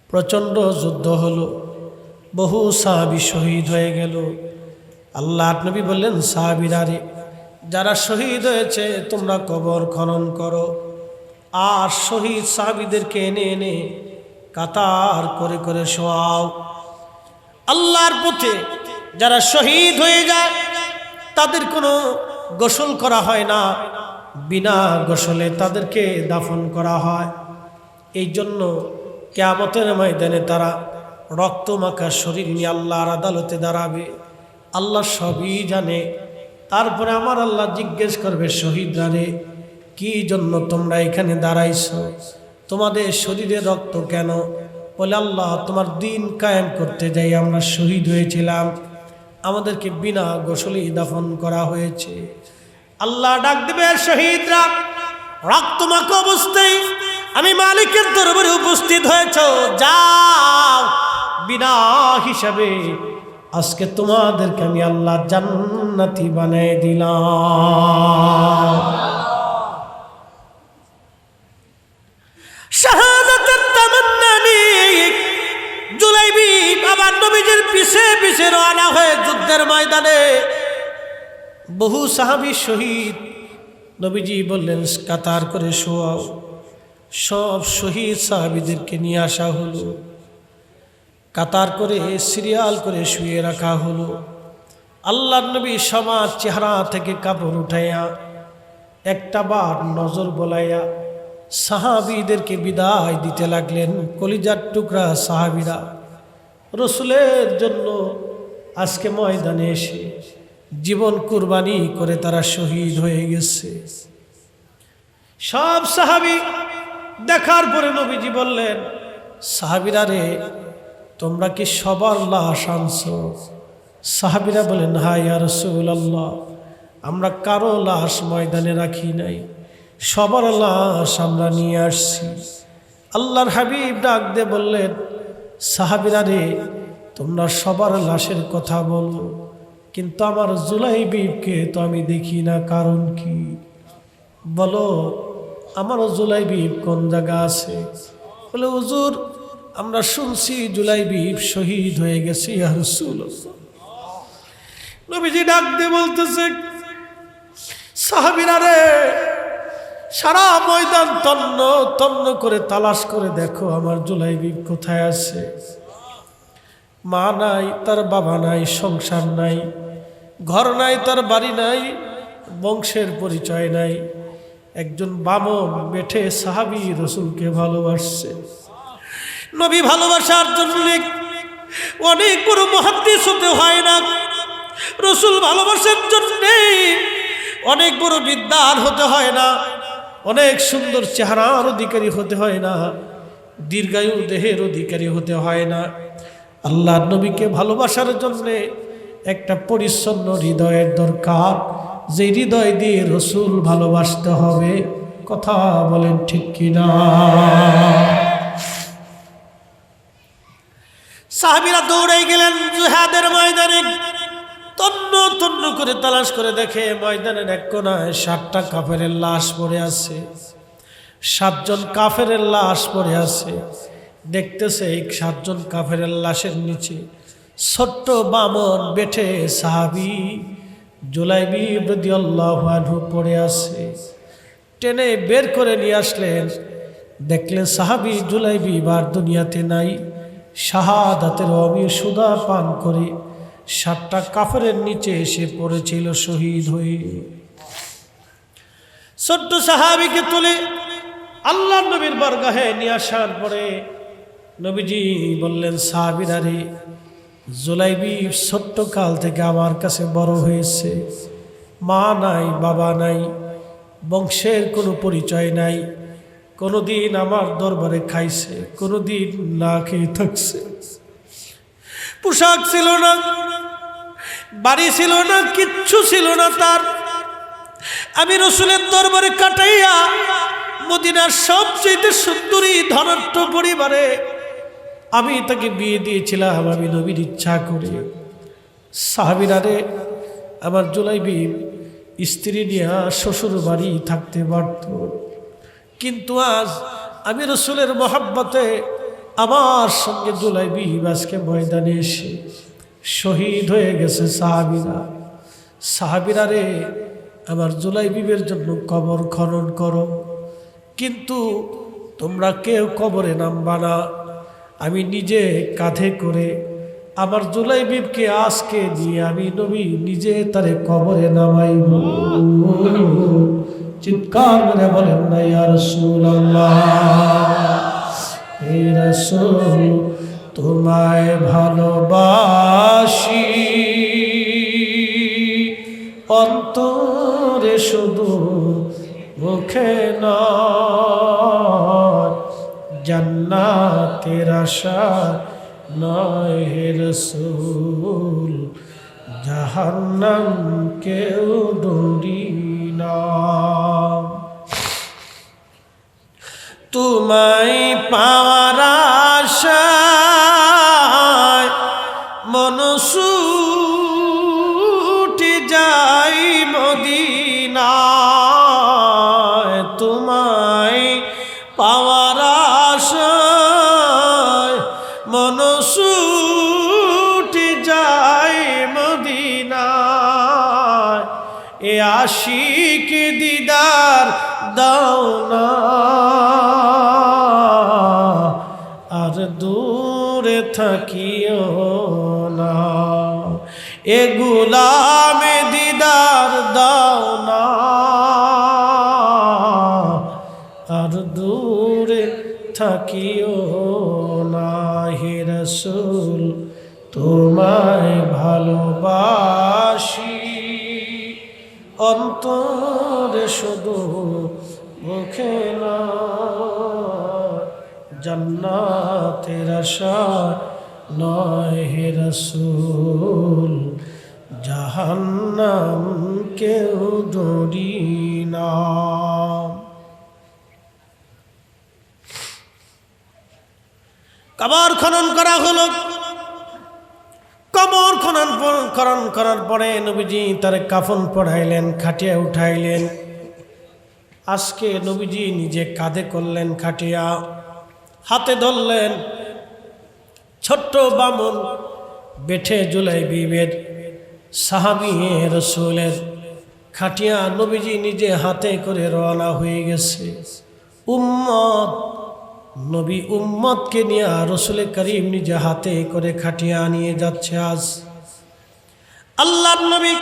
S1: প্রচণ্ড যুদ্ধ হলো, বহু সাহাবী শহীদ হয়ে গেল। আল্লাহর নবী বললেন, সাহাবীরা রে, যারা শহীদ হয়েছে তোমরা কবর খনন করো, আর শহীদ সাহাবীদেরকে এনে এনে কাতার করে করে শোয়াও। আল্লাহর পথে যারা শহীদ হয়ে যায় তাদের কোনো গোসল করা হয় না, বিনা গোসলে তাদেরকে দাফন করা হয়। এই জন্য কিয়ামতের ময়দানে তারা রক্তমাখা শরীর নিয়ে আল্লাহর আদালতে দাঁড়াবে। আল্লাহ সবই জানে। তারপরে আমার আল্লাহ জিজ্ঞেস করবে, শহীদরা রে, কি জন্য তোমরা এখানে দাঁড়াইছো? তোমাদের শরীরে রক্ত কেন? বলে, আল্লাহ তোমার দিন কায়েম করতে যাই আমরা শহীদ হয়েছিলাম, আমাদেরকে বিনা গোসলেই দাফন করা হয়েছে। আল্লাহ ডাক দেবে, শহীদরা রক্তমাখা অবস্থায় আমি মালিকের দরবারে উপস্থিত হয়েছ, যাও বিনা হিসাবে আজকে তোমাদেরকে আমি আল্লাহ জান্নাতি বানিয়ে দিলাম। শাহাদাতের তামান্না নিয়ে জুলাইবি আবার নবীজির পিছে পিছে রওনা হয়ে যুদ্ধের ময়দানে। বহু সাহাবী শহীদ। নবীজি বললেন, কাতার করে শোয়াও। সব শহীদ সাহাবীদেরকে নিয়ে আসা হলো, কাতার করে সিরিয়াল করে শুয়ে রাখা হলো। আল্লাহর নবী সবার চেহারা থেকে কাপড় উঠাইয়া একটা বার নজর বলাইয়া সাহাবীদেরকে বিদায় দিতে লাগলেন। কলিজার টুকরা সাহাবীরা রসুলের জন্য আজকে ময়দানে এসে জীবন কুরবানি করে তারা শহীদ হয়ে গেছে। সব সাহাবী দেখার পরে নবীজি বললেন, সাহাবীরা রে, তোমরা কি সবার লাশ আনছো? সাহাবীরা বলেন, হ্যাঁ ইয়া রাসূলুল্লাহ, আমরা কারো লাশ ময়দানে রাখি নাই, সবার লাশ আমরা নিয়ে আসছি। আল্লাহর হাবিব ডাক দিয়ে বললেন, সাহাবীরা রে, তোমরা সবার লাশের কথা বলো, কিন্তু আমার জুলাইবিবকে তো আমি দেখি না, কারণ কি? বলো, আমার জুলাইবিব কোন জায়গা আছে? বলে, হুজুর, আমরা শুনছি জুলাইবিব শহীদ হয়ে গেছে ইয়া রাসূলুল্লাহ। নবীজি ডাক দিয়ে বলতেছে, সাহাবীরা রে, সারা ময়দান তন্ন তন্ন করে তালাশ করে দেখো আমার জুলাইবিব কোথায় আছে। মা নাই, তার বাবা নাই, সংসার নাই, ঘর নাই, তার বাড়ি নাই, বংশের পরিচয় নাই, একজন বামন বেঠে সাহাবী রসুলকে ভালোবাসছে। নবী ভালোবাসার জন্য অনেক বড় মুহাদ্দিস হতে হয় না, রসুল ভালোবাসার জন্য অনেক বড় বিদ্বান হতে হয় না, অনেক সুন্দর চেহারার অধিকারী হতে হয় না, দীর্ঘায়ু দেহের অধিকারী হতে হয় না। আল্লাহর নবীকে ভালোবাসার জন্য একটা পরিচ্ছন্ন হৃদয়ের দরকার, যে হৃদয় দিয়ে রসুল ভালোবাসতে হবে। কথা বলেন ঠিক কিনা? সাহাবীরা দৌড়ে গেলেন জিহাদের ময়দানে। তন্ন তন্ন করে তালাশ করে দেখে ময়দানের এক কোনায় 7টা কাফেরের লাশ পড়ে আছে, 7 জন কাফেরের লাশ পড়ে আছে। দেখতেছে এই 7 জন কাফেরের লাশের নিচে ছোট্ট বামন বেঠে সাহাবী জুলাইবিব রাদিয়াল্লাহু আনহু পড়ে আছে। টেনে বের করে নিয়ে আসলেন, দেখলেন সাহাবী জুলাইবিব আর দুনিয়াতে নাই। শাহাদাতের অমীয় সুদা পান করে 7টা কাফেরের নিচে এসে পড়েছিল শহীদ হয়ে। ছোট্ট সাহাবীকে তুলে আল্লাহর নবীর বারগাহে নিয়ে আসার পরে নবীজি বললেন, সাহাবীরা রে, জুলাইবিব ছোট্ট কাল থেকে আমার কাছে বড় হয়েছে, মা নাই, বাবা নাই, বংশের কোনো পরিচয় নাই, কোনোদিন আমার দরবারে খাইছে, কোনোদিন না খেয়ে থাকছে, পোশাক ছিল না, বাড়ি ছিল না, কিচ্ছু ছিল না তার। আমি রসুলের দরবারে কাটাইয়া মদিনার সবচেয়ে সুন্দরী ধনাঢ্য পরিবারে আমি তাকে বিয়ে দিয়েছিলাম, আমি নবীর ইচ্ছা করে। সাহাবীরা রে, আমার জুলাইবিব স্ত্রী নিয়ে শ্বশুর বাড়ি থাকতে পারত, কিন্তু আজ আমি রসুলের মহব্বতে আমার সঙ্গে জুলাইবিব আজকে ময়দানে এসে শহীদ হয়ে গেছে। সাহাবীরা রে, আমার জুলাইবিবের জন্য কবর খনন করো, কিন্তু তোমরা কেউ কবরে নামবা না। আমি নিজে কাঁধে করে আমার জুলাইবিবকে আজকে নিয়ে আমি নবী নিজে তারে কবরে নামাইব। চিৎকার করে বলেন না ইয়া রাসূলুল্লাহ, হে রাসূল, তোমায় ভালোবাসি অন্তরে শুধু, মুখে নয়, জান্নাতের আশা নয় হে রাসূল, জাহান্নাম কেউ ডরি না। তোমায় পাওয়ার আশায় মন ছুটে যাই মদিনায়, তোমায় পাওয়ার আশায় মন ছুটে যাই মদিনায়, এ আশিক দিদার দাও না দূরে থাকিও না, এ গোলামে দিদার দাও না, আর দূরে থাকিও না। হে রাসূল তোমায় ভালোবাসি, অন্তরে শুধু মুখে না, জান্নাতের আশা নয় হে রাসূল, জাহান্নাম কেউ ডরি না। কবর খনন করা হলো। কবর খনন করার পরে নবীজি তার কাফন পড়াইলেন, খাটিয়া উঠাইলেন। আজকে নবীজি নিজে কাঁধে করলেন খাটিয়া, হাতে ধরলেন ছোট্ট বামন বেঠে জুলাইবিবের সাহাবী রাসূলের খাটিয়া নবীজি নিজে হাতে করে রওনা হয়ে গেছে। উম্মত, নবী উম্মতকে নিয়ে রাসূল করিম নিজে হাতে করে খাটিয়া নিয়ে যাচ্ছে। আজ আল্লাহর নবী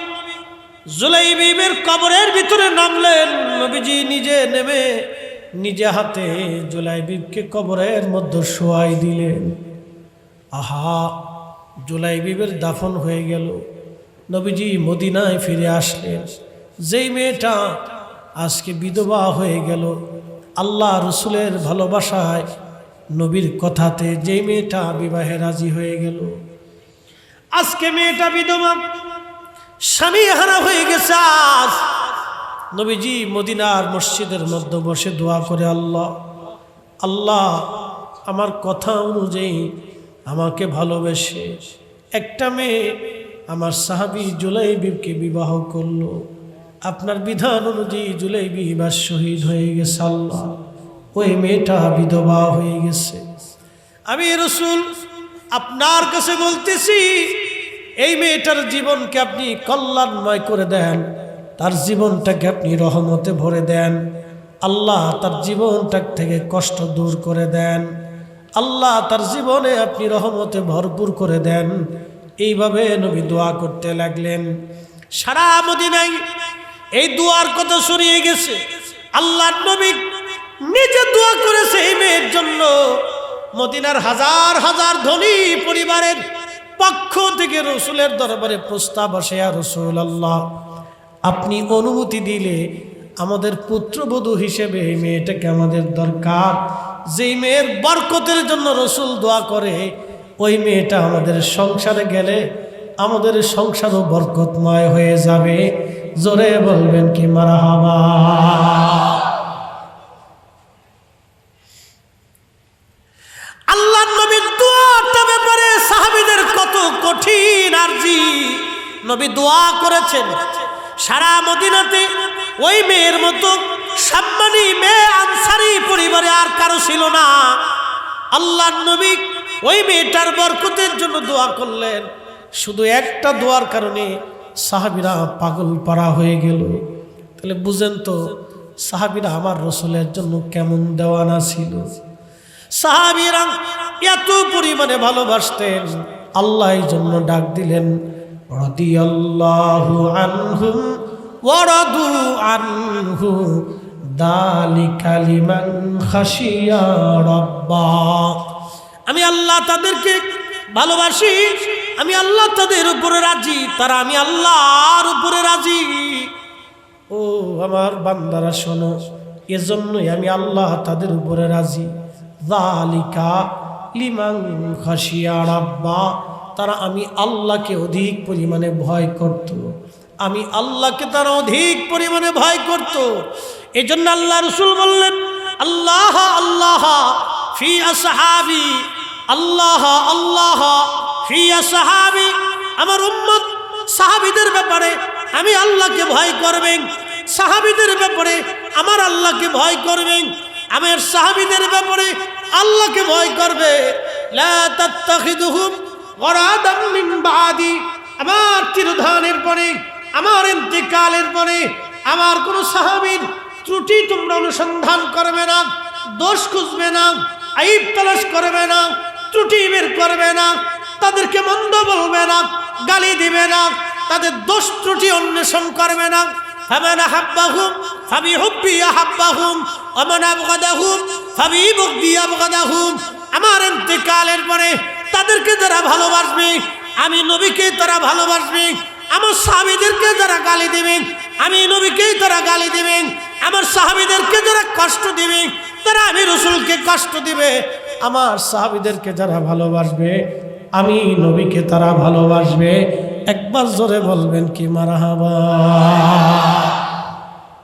S1: জুলাইবিবের কবরের ভিতরে নামলেন। নবীজি নিজে নেমে নিজে হাতে জুলাইবিবকে কবরের মধ্যে শোয়াই দিলেন। আহা, জুলাইবিবের দাফন হয়ে গেল। নবীজি মদিনায় ফিরে আসলেন। যেই মেয়েটা আজকে বিধবা হয়ে গেল, আল্লাহ রসুলের ভালোবাসায় নবীর কথাতে যেই মেয়েটা বিবাহে রাজি হয়ে গেল, আজকে মেয়েটা বিধবা, স্বামী হারা হয়ে গেছে। আজ নবীজি মদিনার মসজিদের মধ্যে বসে দোয়া করে, আল্লাহ আল্লাহ আমার কথা অনুযায়ী আমাকে ভালোবেসে একটা মেয়ে আমার সাহাবী জুলাইবিবকে বিবাহ করলো। আপনার বিধান অনুযায়ী জুলাইবিব আজ শহীদ হয়ে গেছে। আল্লাহ, ওই মেয়েটা বিধবা হয়ে গেছে। আমি রাসূল আপনার কাছে বলতেছি, এই মেয়েটার জীবনকে আপনি কল্যাণময় করে দেন, তার জীবনটাকে আপনি রহমতে ভরে দেন। আল্লাহ তার জীবনটা থেকে কষ্ট দূর করে দেন। আল্লাহ তার জীবনে আপনি রহমতে ভরপুর করে দেন। এইভাবে নবী দোয়া করতে লাগলেন। সারা মদিনায় এই দোয়ার কথা ছড়িয়ে গেছে। আল্লাহর নবী নিজে দোয়া করেছে এই মেয়ের জন্য। মদিনার হাজার হাজার ধনী পরিবারের পক্ষ থেকে রসুলের দরবারে প্রস্তাব আসে, ইয়া রাসূলুল্লাহ আপনি অনুমতি দিলে আমাদের পুত্রবধূ হিসেবে এই মেয়েটাকে আমাদের দরকার। যেই মেয়ের বরকতের জন্য রসুল দোয়া করে, ওই মেয়েটা আমাদের সংসারে গেলে আমাদের সংসারও বরকতময় হয়ে যাবে। জোরে বলবেন কি মারহাবা। আল্লাহর নবীর দোয়াটা ব্যাপারে সাহাবীদের কত কঠিন আরজি। নবী দোয়া করেছেন। সারা মদিনাতে ওই মেয়ের মতো সম্মানী মেয়ে আনসারী পরিবারে আর কারো ছিল না। আল্লাহর নবী ওই মেয়েটার বরকতের জন্য দোয়া করলেন। শুধু একটা দোয়ার কারণে সাহাবীরা পাগল পারা হয়ে গেল। তাহলে বুঝেন তো সাহাবীরা আমার রসুলের জন্য কেমন দেওয়ানা ছিল। সাহাবীরা এত পরিমাণে ভালোবাসতেন, আল্লাহ এই জন্য ডাক দিলেন, রাদিয়াল্লাহু আনহুম ওয়া রাদু আনহু যালিকা লিমান খাশিয়া রাব্বা। আমি আল্লাহ তাদেরকে ভালোবাসি, আমি আল্লাহ তাদের উপরে রাজি, তারা আমি আল্লাহর উপরে রাজি। ও আমার বান্দারা শোনো, এজন্যই আমি আল্লাহ তাদের উপরে রাজি। যালিকা লিমান খাশিয়া রাব্বা, তারা আমি আল্লাহকে অধিক পরিমাণে ভয় করত। আমি আল্লাহকে তারা অধিক পরিমাণে ভয় করত। এজন্য আল্লাহ রাসূল বললেন, আল্লাহ আল্লাহ ফি আসহাবি, আল্লাহ আল্লাহ ফি আসহাবি। আমার উম্মত সাহাবীদের ব্যাপারে আমি আল্লাহকে ভয় করবেন, সাহাবীদের ব্যাপারে আমার আল্লাহকে ভয় করবেন, আমার সাহাবীদের ব্যাপারে আল্লাহকে ভয় করবে। লা তাত্তাখিযুহুম গরাদাম মিন বাদি, আমার তিরোধানের পরে, আমার ইন্তেকালের পরে আমার কোন সাহাবীর ত্রুটি তোমরা অনুসন্ধান করবে না, দোষ খুঁজবে না। আইব তালাশ করবে না, ত্রুটি বের করবে না, তাদেরকে মন্দ বলবে না, গালি দিবে না, তাদের দোষ ত্রুটি অন্বেষণ করবে না। ফামান আহাব্বাহুম ফাবিহুব্বি আহাব্বাহুম ওয়া মান আবগাদাহুম ফাবিবুগদি আবগাদাহুম। আমার ইন্তেকালের পরে তাদেরকে যারা ভালোবাসবে, আমি নবীকে তারা ভালোবাসবে। আমার সাহাবীদেরকে যারা গালি দিবে, আমি নবীকেই তারা গালি দিবে। আমার সাহাবীদেরকে যারা কষ্ট দিবে, তারা আমি রাসূলকে কষ্ট দিবে। আমার সাহাবীদেরকে যারা ভালোবাসবে, আমি নবীকে তারা ভালোবাসবে। একবার জোরে বলবেন কি মারহাবা।